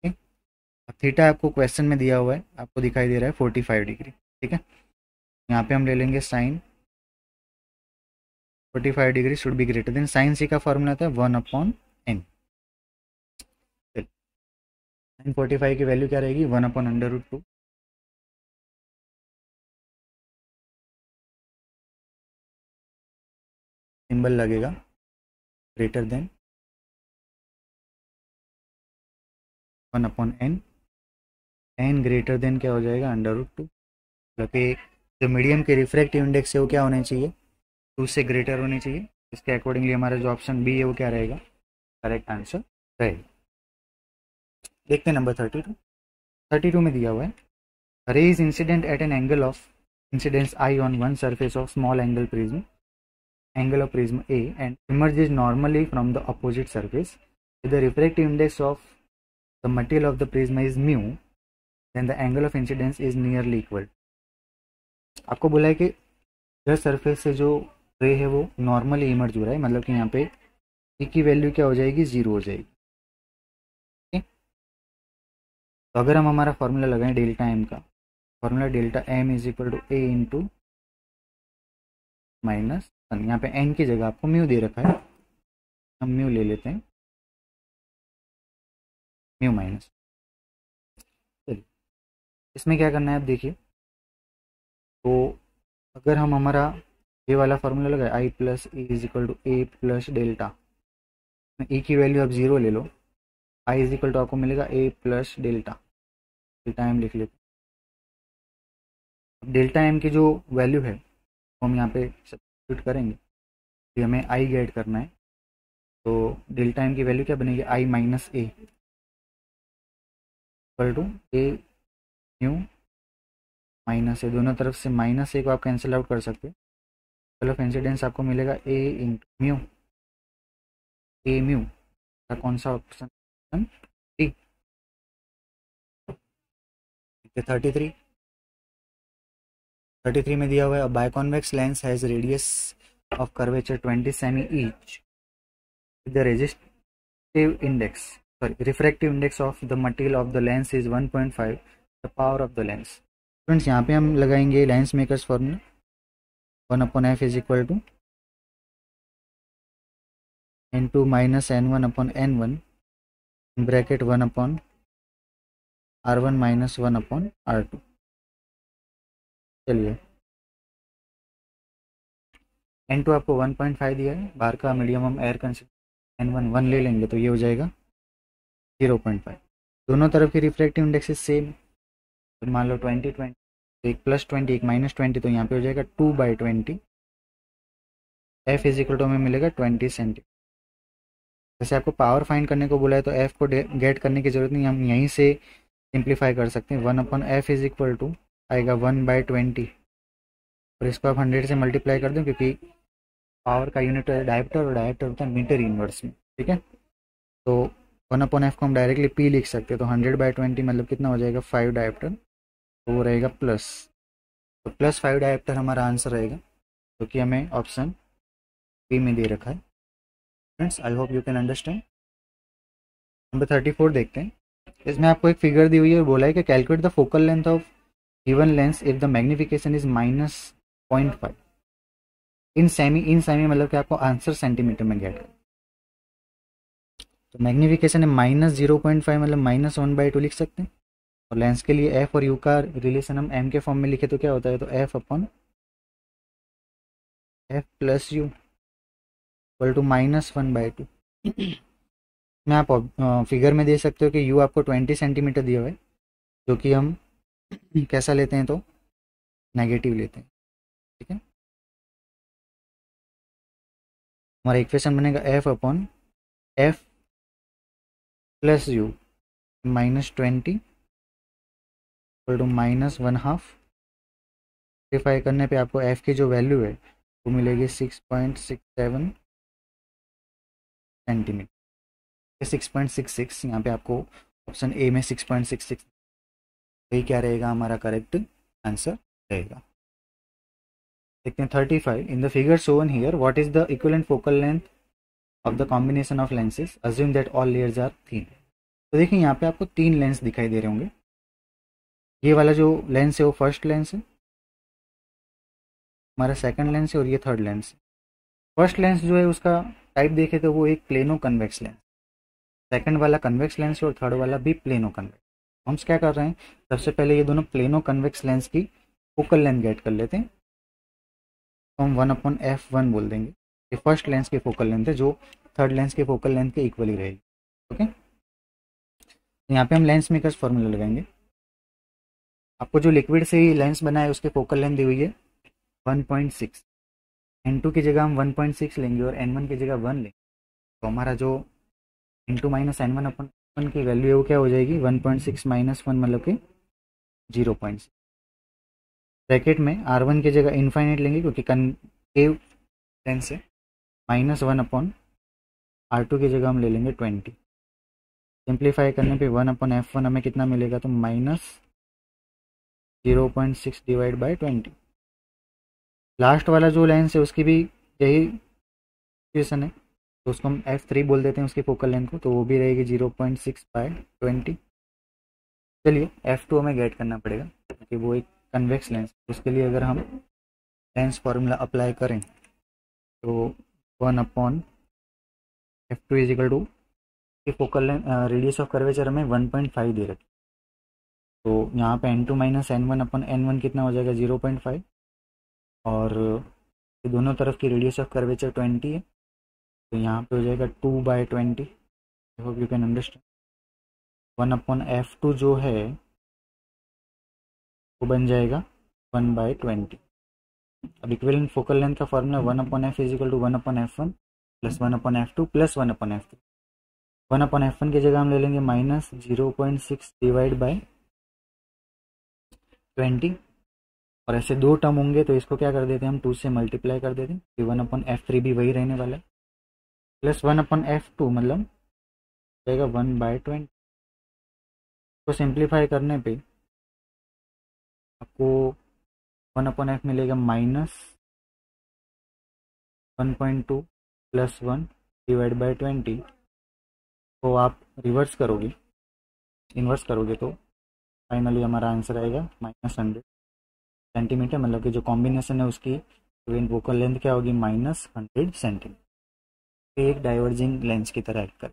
अब थीटा आपको क्वेश्चन में दिया हुआ है, आपको दिखाई दे रहा है 45 डिग्री, ठीक है। यहाँ पे हम ले लेंगे sine 45 degree should be greater than, sine C का फॉर्मूला था 1/n। साइन 45 की वैल्यू क्या रहेगी, 1/√2। सिंबल लगेगा greater than 1/n, n greater than क्या हो जाएगा, अंडर√2। मतलब कि जो मीडियम के रिफ्रैक्टिव इंडेक्स है वो क्या होने चाहिए, 2 से ग्रेटर होने चाहिए। इसके अकॉर्डिंगली हमारा जो ऑप्शन बी है वो क्या रहेगा, करेक्ट आंसर रहेगा। देखते हैं नंबर 32 में दिया हुआ है, रे is incident at an angle of incidence I on one surface of small angle prism, angle of prism A, and emerges normally from the opposite surface. If the refractive index of the material of the prism is mu, then the angle of incidence is nearly equal. आपको बोला है कि just surface से जो रे है वो normally emerge हो रहा है, मतलब कि यहाँ पे E की वैल्यू क्या हो जाएगी, 0 हो जाएगी। ठीक, तो अगर हम हमारा फॉर्मूला लगाएं डेल्टा एम का, formula delta M is equal to A into minus, यहाँ पे n की जगह आपको म्यू दे रखा है, हम म्यू ले लेते हैं, म्यू माइनस। चलिए इसमें क्या करना है आप देखिए, तो अगर हम हमारा ये वाला फार्मूला लगाए I plus A is equal to A plus delta, E की वैल्यू आप 0 ले लो, आई इज इक्वल टू आपको मिलेगा A plus delta, delta M लिख लेते हैं। डेल्टा एम की जो वैल्यू है वो हम यहाँ पे सब्स्टिट्यूट करेंगे तो हमें आई गेट करना है, तो डेल्टा एम की वैल्यू क्या बनेगी, I minus A equal to A mu minus A, दोनों तरफ से माइनस ए को आप कैंसिल आउट कर सकते हैं, लेवल ऑफ इंसिडेंस आपको मिलेगा ए इंटू म्यू, ए म्यू का कौन सा ऑप्शन, डी। 33 में दिया हुआ है, biconvex lens has radius of curvature 20 cm each, the resistive index sorry refractive index of the material of the lens is 1.5, the power of the lens. Friends यहाँ पे हम लगाएंगे lens makers formula, 1/f is equal to n2 minus n1/n1 bracket 1/r1 minus 1/r2। चलिए n2 आपको 1.5 दिया है, बाहर का मीडियम हम एयर कंसिडर n1 1 ले लेंगे तो ये हो जाएगा 0.5। दोनों तरफ की रिफ्रैक्टिव इंडेक्स सेम, तो मान लो 20 एक प्लस 20 एक माइनस 20, तो यहाँ पे हो जाएगा 2/20, f इज इक्वल टू हमें मिलेगा 20 सेंटीमीटर। जैसे आपको पावर फाइंड करने को बोला है तो f को गेट करने की जरूरत नहीं, हम यहीं से सिंप्लीफाई कर सकते हैं, 1/f इज इक्वल टू आएगा 1/20, और इसको आप 100 से मल्टीप्लाई कर दें क्योंकि पावर का यूनिट है डायप्टर और डायप्टर होता है मीटर इनवर्स में, ठीक है। तो 1/f को हम डायरेक्टली p लिख सकते हैं, तो 100/20 मतलब कितना हो जाएगा 5 डायप्टर, तो वो रहेगा प्लस, तो प्लस 5 डायप्टर हमारा आंसर रहेगा, जो कि हमें ऑप्शन बी में दे रखा है। Friends I hope you can understand. Number 34 देखते हैं, इसमें आपको एक फिगर दी हुई है और बोला है कि calculate the focal length of given lens if the magnification is -0.5 in semi मतलब कि आपको आंसर सेंटीमीटर में गेट करना, तो मैग्निफिकेशन है -0.5 मतलब -1/2 लिख सकते हैं, और लेंस के लिए एफ और यू का रिलेशन हम एम के फॉर्म में लिखे तो क्या होता है, तो f/f plus you equal to -1/2। में आप फिगर में दे सकते हो कि यू आपको 20 सेंटीमीटर दिया हुआ है, जो कि हम कैसा लेते हैं तो नेगेटिव लेते हैं, ठीक है। हमारा इक्वेशन बनेगा f/f plus U -20 equal to -1/2। Simplify करने पे आपको f की जो वैल्यू है वो मिलेगी 6.67 सेंटीमीटर, 6.66, यहाँ पे आपको ऑप्शन ए में 6.66, यही क्या रहेगा हमारा करेक्ट आंसर रहेगा। देखते हैं 35, in the figure shown here what is the equivalent focal length of the combination of lenses assume that all layers are thin. तो देखिए यहाँ पे आपको 3 लेंस दिखाई दे रहे होंगे, ये वाला जो लेंस है वो फर्स्ट लेंस है, हमारा सेकंड लेंस है, और ये थर्ड लेंस है। फर्स्ट लेंस जो है उसका टाइप देखे तो वो एक प्लेनो कन्वेक्स लेंस, सेकंड वाला कन्वेक्स लेंस है और थर्ड वाला भी प्लेनो कन्वेक्स। हम क्या कर रहे हैं, सबसे पहले ये दोनों प्लेनो कन्वेक्स लेंस की फोकल लेंथ गेट कर लेते हैं, तो हम 1/f1 बोल देंगे, ये फर्स्ट लेंस की फोकल लेंथ है जो थर्ड लेंस की फोकल लेंथ के इक्वली रहेगी, ओके। यहाँ पे हम लेंस मेकर्स फॉर्मूला लगाएंगे, आपको जो लिक्विड से ही लेंस बना है उसकी फोकल लेंथ दी हुई है 1.6, n2 की जगह हम 1.6 लेंगे और n1 की जगह 1 लेंगे, तो हमारा जो n2 माइनस n1/1 की वैल्यू है वो क्या हो जाएगी 1.6 माइनस 1 मतलब कि 0.6। ब्रैकेट में r1 की जगह इनफाइनाइट लेंगे क्योंकि कनकेव लेंस है, -1/r2 की जगह हम ले लेंगे 20। सिंप्लीफाई करने पे 1/f1 हमें कितना मिलेगा, तो -0.6 डिवाइड बाई 20। लास्ट वाला जो लेंस है उसकी भी यही सिचुएशन है, तो उसको हम f3 बोल देते हैं उसकी फोकल लेंथ को, तो वो भी रहेगी 0.6/20। चलिए f2 हमें गेट करना पड़ेगा क्योंकि वो एक कन्वेक्स लेंस, उसके लिए अगर हम लेंस फार्मूला अप्लाई करें तो 1/f2 is equal to focal length radius of curvature हमें 1.5 दे रखी, तो यहाँ पे n2 माइनस n1/n1 कितना हो जाएगा 0.5, और दोनों तरफ की रेडियस ऑफ कर्वेचर 20 है, तो यहाँ पे हो जाएगा 2/20। I hope you can understand. 1/f2 जो है वो बन जाएगा 1/20। अब इक्विवेलेंट फोकल लेंथ का formula 1/f is equal to 1/f1 plus 1/f2 plus 1/f3। 1/f1 की जगह हम ले लेंगे -0.6 डिवाइड बाई 20, और ऐसे दो टर्म होंगे तो इसको क्या कर देते हैं हम 2 से मल्टीप्लाई कर देते हैं, तो 1/f3 भी वही रहने वाला है, प्लस 1/f2 मतलब जाएगा 1/20। तो सिंप्लीफाई करने पे आपको 1/f मिलेगा -1.2 प्लस 1 डिवाइड बाई 20। तो आप रिवर्स करोगे, इन्वर्स करोगे तो फाइनली हमारा आंसर आएगा -100 सेंटीमीटर, मतलब कि जो कॉम्बिनेशन है उसकी वोकल लेंथ क्या होगी -100 सेंटीमीटर। एक डाइवर्जिंग लेंस की तरह एक्ट कर।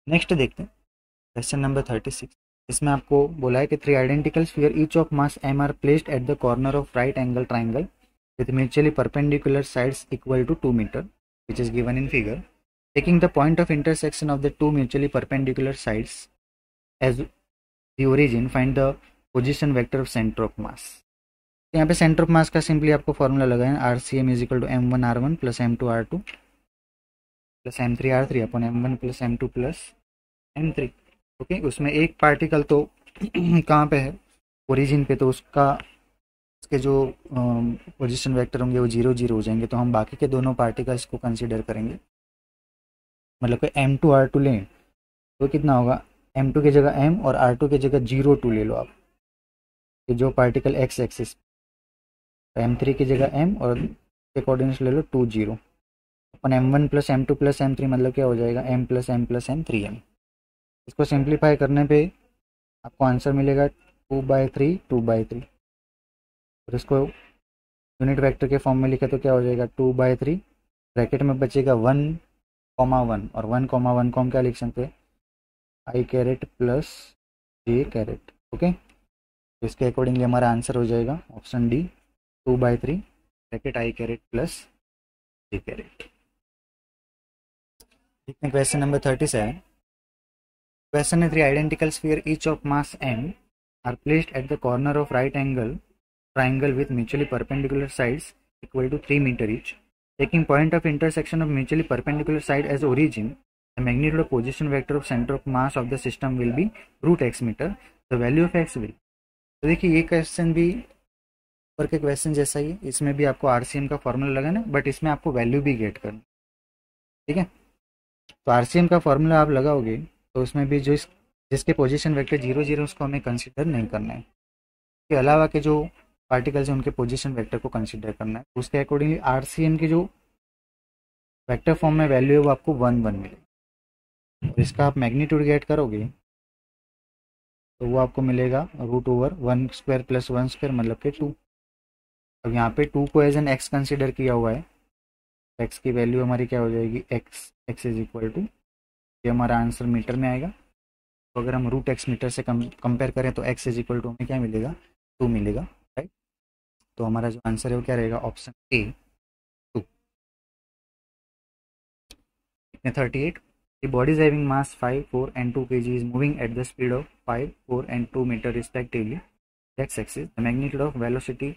नेक्स्ट देखते हैं क्वेश्चन नंबर 36। इसमें आपको बोला है कि 3 identical sphere each of mass m are placed at the corner of right angle triangle with mutually perpendicular sides equal to 2 meter, which is given in figure. Taking the point of intersection of the two mutually perpendicular sides as the origin, find the position vector of center of mass. तो यहाँ पे centre of मास का simply आपको formula लगाएं, RCM is equal to m1r1 plus m2r2 plus m3r3 upon m1 plus m2 plus m3। Okay, उसमें एक particle तो कहाँ पे है, ओरिजिन पे, तो उसके जो पोजीशन वेक्टर होंगे वो 0 0 हो जाएंगे, तो हम बाकी के दोनों पार्टिकल्स को कंसीडर करेंगे। मतलब कि m2r2 लें तो कितना होगा, m2 की जगह m और r2 की जगह 0 2 ले लो आप, कि जो पार्टिकल x एक्सिस, m3 की जगह m और के कोऑर्डिनेट्स ले लो 2 0 अपन m1 plus m2 plus m3, मतलब क्या हो जाएगा m प्लस m 3m। इसको सिंप्लीफाई करने पे आपको आंसर मिलेगा 2/3 2/3, और इसको यूनिट वेक्टर के फॉर्म में लिखे तो क्या हो जाएगा 2/3, ब्रैकेट में बचेगा 1, 1 और 1, 1 को हम क्या लिख सकते हैं i caret plus j caret. Okay, तो इसके अकॉर्डिंगली हमारा आंसर हो जाएगा option D 2/3 bracket i caret plus j caret. देखते हैं क्वेश्चन नंबर 37। क्वेश्चन है 3 identical sphere each of mass m are placed at the corner of right angle triangle with mutually perpendicular sides equal to 3 meter each. Taking point of intersection of mutually perpendicular side as origin, the magnitude of position vector of center of mass of the system will be root x meter. The value of x will. तो देखिए ये question भी ऊपर के question जैसा ही, इसमें भी आपको RCM का फॉर्मूला लगाना, बट इसमें आपको वैल्यू भी गेट करना। ठीक है, तो RCM का फॉर्मूला आप लगाओगे तो उसमें भी जो जिसके पोजिशन वेक्टर 0 0 उसको हमें कंसिडर नहीं करना है, इसके अलावा के जो पार्टिकल्स हैं उनके पोजीशन वेक्टर को कंसीडर करना है। उसके अकॉर्डिंगली RCM की जो वेक्टर फॉर्म में वैल्यू है वो आपको 1 1 मिलेगी, और इसका आप मैग्नीट्यूड गेट करोगे तो वो आपको मिलेगा √1² प्लस 1² मतलब कि 2। अब यहाँ पे 2 को एज एन x कंसिडर किया हुआ है, x की वैल्यू हमारी क्या हो जाएगी x इज इक्वल टू, ये हमारा आंसर मीटर में आएगा। तो अगर हम √x मीटर से कंपेयर करें तो x इज इक्वल टू हमें क्या मिलेगा 2 मिलेगा, राइट। तो हमारा जो आंसर है वो क्या रहेगा option A 2। 38 The bodies having mass 5 4 and 2 kg is moving at the speed of 5 4 and 2 meter respectively, x axis, the magnitude of velocity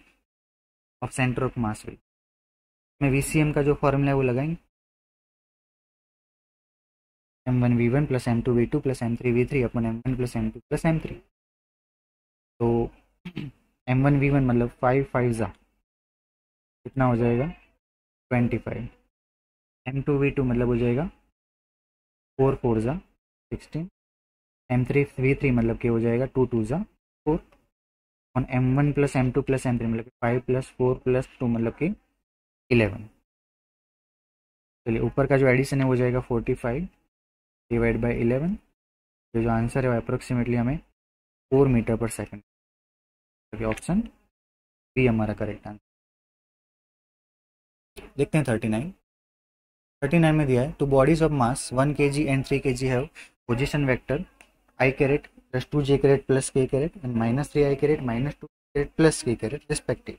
of center of mass will। मैं VCM का जो फॉर्मूला है वो लगाएंगे, m1v1 plus m2v2 plus m3v3 अपन m1 plus m2 plus m3। तो m1v1 मतलब 5 5 कितना हो जाएगा 25, m2v2 मतलब हो जाएगा 4 4 16, m3v3 मतलब क्या हो जाएगा 2 2 4, और m1 plus m2 plus m3 मतलब 5 प्लस 4 प्लस 2 मतलब कि 11। चलिए ऊपर का जो एडिशन है वो जाएगा 45 डिवाइड बाई 11, जो आंसर है वो अप्रोक्सीमेटली हमें 4 मीटर पर सेकेंड। ऑप्शन बी हमारा करेक्ट आंसर। देखते हैं 39 में दिया है two bodies of mass 1 kg and 3 kg have position vector i caret plus 2j caret plus k caret and -3i caret -2 caret plus k caret respective.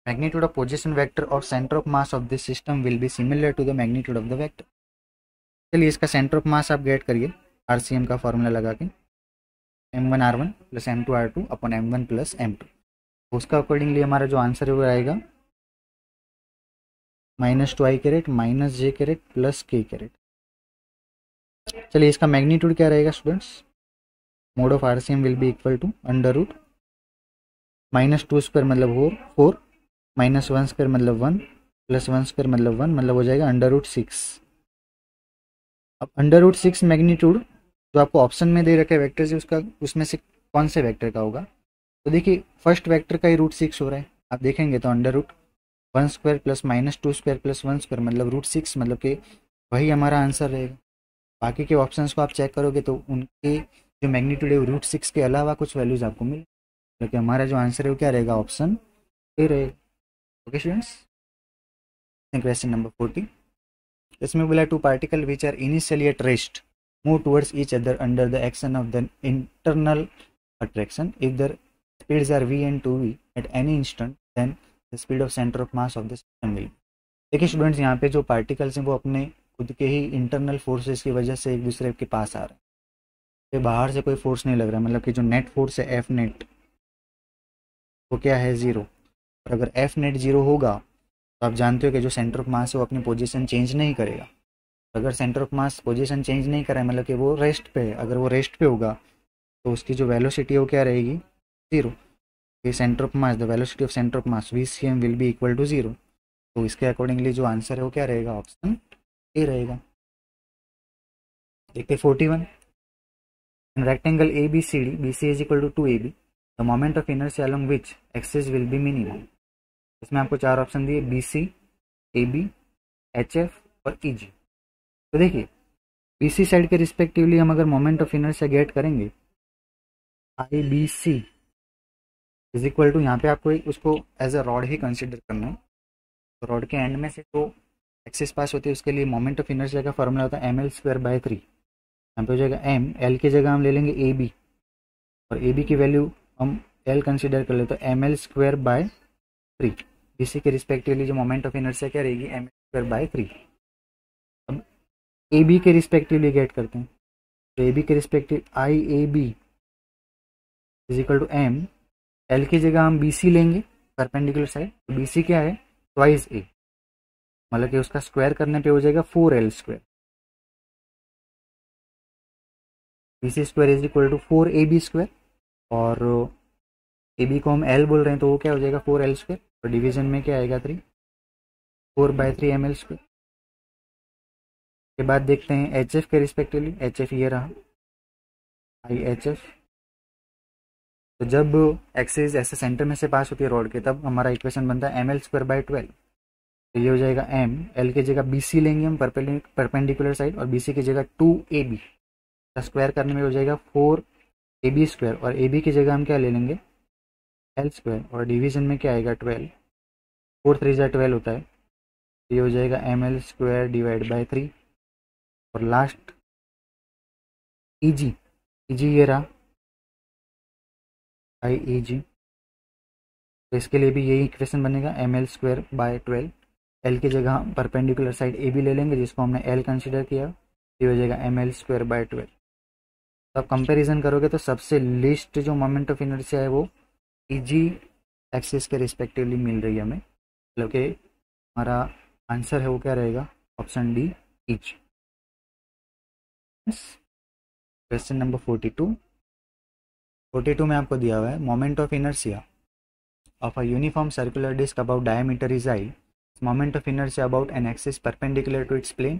Magnitude of position vector of centre of mass of this system will be similar to the magnitude of the vector. चलिए इसका centre of मास आप gate करिए RCM का formula लगा के, m1r1 plus m2r2 upon m1 plus m2। उसका accordingly हमारा जो आंसर है वो आएगा -2i caret -j caret plus k caret. चलिए इसका मैग्नीट्यूड क्या रहेगा students, mod of RCM will be equal to under root -2 square मतलब 4, -1 स्क्वायर मतलब 1, +1 स्क्वायर मतलब 1, मतलब हो जाएगा अंडर रूट 6। अब अंडर रूट 6 मैग्नीट्यूड जो आपको ऑप्शन में दे रखे वेक्टर से उसका उसमें से कौन से वेक्टर का होगा, तो देखिए फर्स्ट वेक्टर का ही √6 हो रहा है, आप देखेंगे तो under root 1 square plus -2 square plus 1 square मतलब √6, मतलब कि वही हमारा आंसर रहेगा। बाकी के ऑप्शंस को आप चेक करोगे तो उनके जो मैग्नीट्यूड है √6 के अलावा कुछ वैल्यूज आपको मिले, लेकिन हमारा जो आंसर है वो क्या रहेगा, ऑप्शन ए रहेगा। ओके स्टूडेंट्स, क्वेश्चन नंबर 40, इसमें बोला two particle which are initially at rest move towards each other under the action of the internal attraction if their speeds are v and 2v at any instant then the speed of center of mass of the system will be। देखिए students, यहाँ पे जो particles हैं वो अपने खुद के ही internal forces की वजह से एक दूसरे के पास आ रहे हैं, तो बाहर से कोई फोर्स नहीं लग रहा, मतलब कि जो नेट फोर्स है एफ नेट वो क्या है 0, और अगर एफ नेट 0 होगा तो आप जानते हो कि जो सेंटर ऑफ मास है वो अपनी पोजीशन चेंज नहीं करेगा। अगर centre of mass position change नहीं करे मतलब कि वो रेस्ट पे है, अगर वो रेस्ट पे होगा तो उसकी जो वेलोसिटी है वो क्या रहेगी 0। ये centre of mass, the velocity of centre of mass VCM will be equal to 0, तो इसके अकॉर्डिंगली जो आंसर है वो क्या रहेगा, ऑप्शन ए रहेगा। देखते 41, in rectangle ABCD BC is equal to 2AB the moment of inertia along which axis will be minimum. इसमें आपको 4 ऑप्शन दिए BC, AB, HF और EG। तो देखिए BC साइड के रिस्पेक्टिवली हम अगर मोमेंट ऑफ इनर्शिया गेट करेंगे IBC इज इक्वल टू, यहाँ पे आपको उसको एज अ रॉड ही कंसिडर करना है, तो रॉड के एंड में से जो एक्सिस पास होती है उसके लिए मोमेंट ऑफ इनर्शिया का फॉर्मूला होता है ml²/3। यहाँ पे हो जाएगा m, l की जगह हम ले लेंगे AB, और AB की वैल्यू हम l कंसिडर कर लेते हैं ml²/3। BC के रिस्पेक्टिवली जो मोमेंट ऑफ इनर्शिया क्या रहेगी ml²/3। अब AB के रिस्पेक्टिवली गेट करते हैं, तो AB के respective IAB is equal to m, L की जगह हम BC लेंगे परपेंडिकुलर साइड, तो BC क्या है ट्वाइस A, मतलब कि उसका स्क्वायर करने पे हो जाएगा 4l²। BC² is equal to 4AB², और AB को हम L बोल रहे हैं तो वो क्या हो जाएगा 4l², और डिवीजन में क्या आएगा 3, 4/3 ml²। के बाद देखते हैं HF के रिस्पेक्टिवली, HF ये रहा IHF, तो जब एक्सिस ऐसे सेंटर में से पास होती है रॉड के तब हमारा इक्वेशन बनता है ml²/12, तो ये हो जाएगा m, L की जगह BC लेंगे हम परपेंडिकुलर साइड, और BC की जगह 2AB का स्क्वायर करने में हो जाएगा 4AB², और AB की जगह हम क्या ले लेंगे L², और डिवीजन में क्या आएगा 12, 4 3 12 होता है, तो ये हो जाएगा ml²/3। और लास्ट EG ये रहा IEG, तो इसके लिए भी यही इक्वेशन बनेगा ml²/12। L की जगह हम परपेंडिकुलर साइड AB ले लेंगे जिसको हमने L कंसिडर किया, ये हो जाएगा ml²/12। तो आप कंपैरिजन करोगे तो सबसे लिस्ट जो मोमेंट ऑफ इनर्शिया है वो EG एक्सिस के रिस्पेक्टिवली मिल रही है हमें, मतलब कि हमारा आंसर है वो क्या रहेगा, option D EG। Question number 42 में आपको दिया हुआ है moment of inertia of a uniform circular disc about diameter is I, moment of inertia about an axis perpendicular to its plane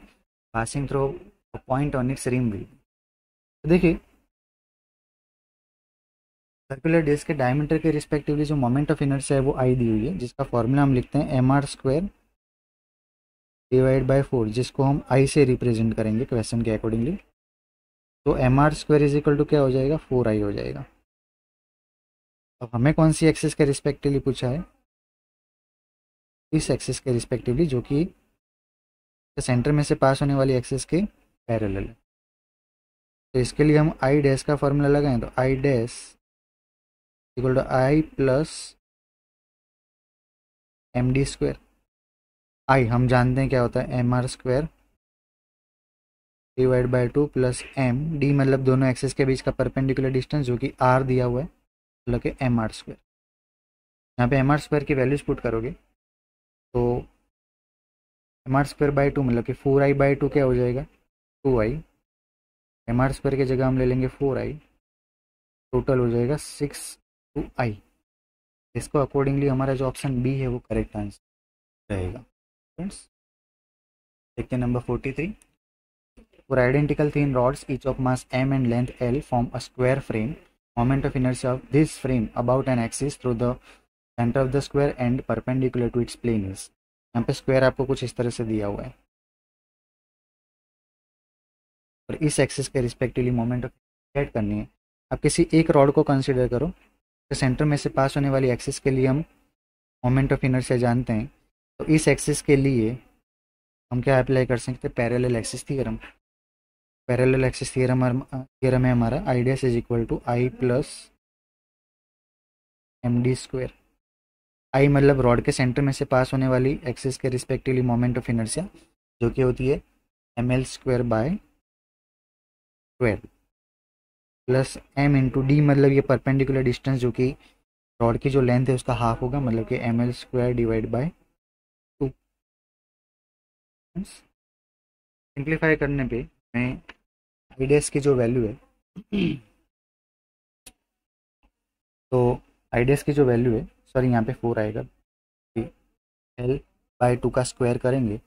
passing through a point on its rim will। तो देखिए circular disc के diameter के respectively जो moment of inertia है वो I दी हुई है, जिसका फॉर्मूला हम लिखते हैं mr² / 4, जिसको हम I से रिप्रेजेंट करेंगे क्वेश्चन के अकॉर्डिंगली, तो mr² इज इक्वल टू क्या हो जाएगा 4I हो जाएगा। अब हमें कौन सी एक्सिस के रिस्पेक्टिवली पूछा है, इस एक्सिस के रिस्पेक्टिवली जो कि सेंटर में से पास होने वाली एक्सिस के पैरेलल है। तो इसके लिए हम I डैश का फॉर्मूला लगाएं तो I dash equal to I plus md²। I हम जानते हैं क्या होता है mr² / 2 प्लस md, मतलब दोनों एक्सिस के बीच का परपेंडिकुलर डिस्टेंस जो कि r दिया हुआ है, मतलब कि mr²। यहाँ पे mr स्क्वायर की वैल्यूज पुट करोगे तो mr स्क्वायर बाई 2 मतलब कि 4i बाई 2 क्या हो जाएगा 2i। mr स्क्वायर की जगह हम ले लेंगे 4i, टोटल हो जाएगा 6 इसको अकॉर्डिंगली हमारा जो ऑप्शन बी है वो करेक्ट आंसर रहेगा। फ्रेंड्स देखते हैं number 43। For identical thin rods, each of mass m and length l, form a square frame. Moment of inertia of this frame about an axis through the center of the square and perpendicular to its plane is। यहाँ पे square आपको कुछ इस तरह से दिया हुआ है और इस एक्सिस के रिस्पेक्टिवली मोमेंट ऑफ ऐड करनी है। आप किसी एक रॉड को कंसिडर करो तो सेंटर में से पास होने वाली एक्सिस के लिए हम मोमेंट ऑफ इनर्शिया जानते हैं, तो इस एक्सिस के लिए हम क्या अप्लाई कर सकते हैं parallel axis theorem. Parallel axis theorem है हमारा ideas is equal to I plus M D square. I मतलब रॉड के सेंटर में से पास होने वाली एक्सिस के रिस्पेक्टिवली मोमेंट ऑफ इनर्शिया जो कि होती है M L square by 12 plus M into D मतलब ये परपेंडिकुलर डिस्टेंस जो कि रॉड की जो लेंथ है उसका हाफ होगा, मतलब कि M L square divide by 2। Simplify करने पे मैं आइडियस की जो वैल्यू है तो आइडियस की जो वैल्यू है सॉरी यहाँ पे 4 आएगा, एल बाय 2 का स्क्वायर करेंगे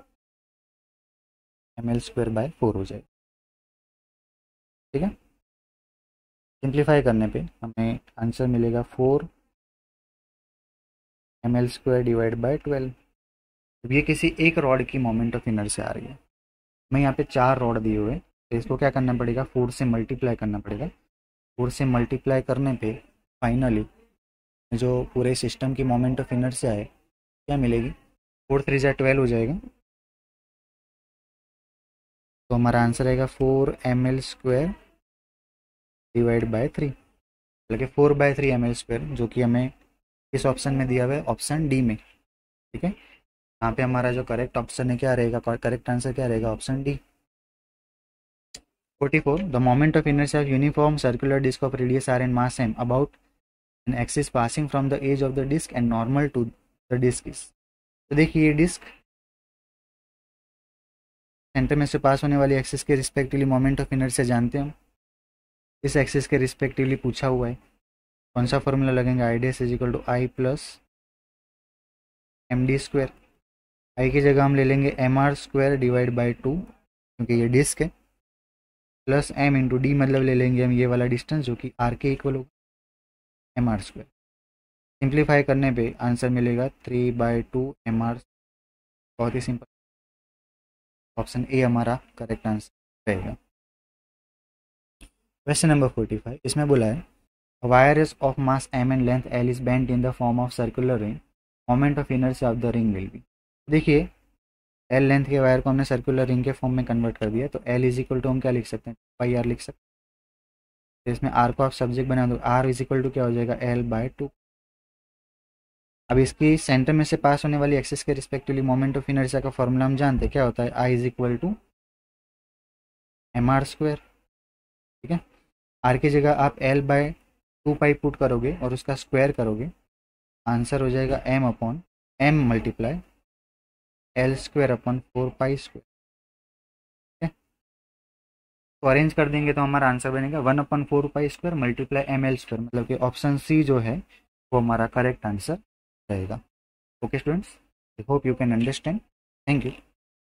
एम एल स्क्वायर बाय 4 हो जाएगा। ठीक है, सिंप्लीफाई करने पे हमें आंसर मिलेगा 4 M L square divide by 12। अब ये किसी एक रॉड की मोमेंट ऑफ इनर्शिया आ रही है। मैं यहाँ पे 4 रॉड दिए हुए तो इसको क्या करना पड़ेगा 4 से मल्टीप्लाई करना पड़ेगा। 4 से मल्टीप्लाई करने पे फाइनली जो पूरे सिस्टम की मोमेंट ऑफ इनर्शिया है क्या मिलेगी 4 3 जा 12 हो जाएगा, तो हमारा आंसर आएगा 4 M L square divide by 3, मतलब कि 4/3 एम एल स्क्वायर जो कि हमें इस ऑप्शन में दिया हुआ है ऑप्शन डी में। ठीक है, यहाँ पे हमारा जो करेक्ट ऑप्शन है क्या रहेगा, करेक्ट आंसर क्या रहेगा option D. 44 the moment of inertia of uniform circular disc of radius r and mass m about an axis passing from the edge of the disc and normal to the disc is. तो देखिए ये disc centre में से पास होने वाली axis के respectively moment of inertia जानते हैं, इस एक्सिस के रिस्पेक्टिवली पूछा हुआ है। कौन सा फॉर्मूला लगेंगे ideas is equal to I plus M D square. I की जगह हम ले लेंगे M R square divide by 2 क्योंकि ये डिस्क है, प्लस एम इंटू डी मतलब ले लेंगे हम ये वाला डिस्टेंस जो कि आर के इक्वल होगा एम आर स्क्वायर। सिंप्लीफाई करने पे आंसर मिलेगा 3/2 एम आर। बहुत ही सिंपल, ऑप्शन ए हमारा करेक्ट आंसर रहेगा। क्वेश्चन नंबर 45 इसमें बोला है wire is of mass m and length l is bent in the form of circular ring, moment of inertia of the ring will be. देखिए l length के wire को हमने circular ring के form में convert कर दिया, तो L is equal to हम क्या लिख सकते हैं पाई आर लिख सकते हैं। तो इसमें आर को आप सब्जेक्ट बना दो, आर इज इक्वल टू क्या हो जाएगा एल बाय 2। अब इसकी सेंटर में से पास होने वाली एक्सिस के रिस्पेक्टिवली मोमेंट ऑफ इनर्शिया का फॉर्मूला हम जानते हैं क्या होता है I is equal to M R square. ठीक है, आर की जगह आप एल बाय 2 पाई पुट करोगे और उसका स्क्वायर करोगे, आंसर हो जाएगा m upon m multiply l square upon 4 pi square. ठीक है, तो अरेंज कर देंगे तो हमारा आंसर बनेगा 1/4 pi square multiply m L square, मतलब कि ऑप्शन सी जो है वो हमारा करेक्ट आंसर रहेगा। Okay students, I hope you can understand. Thank you.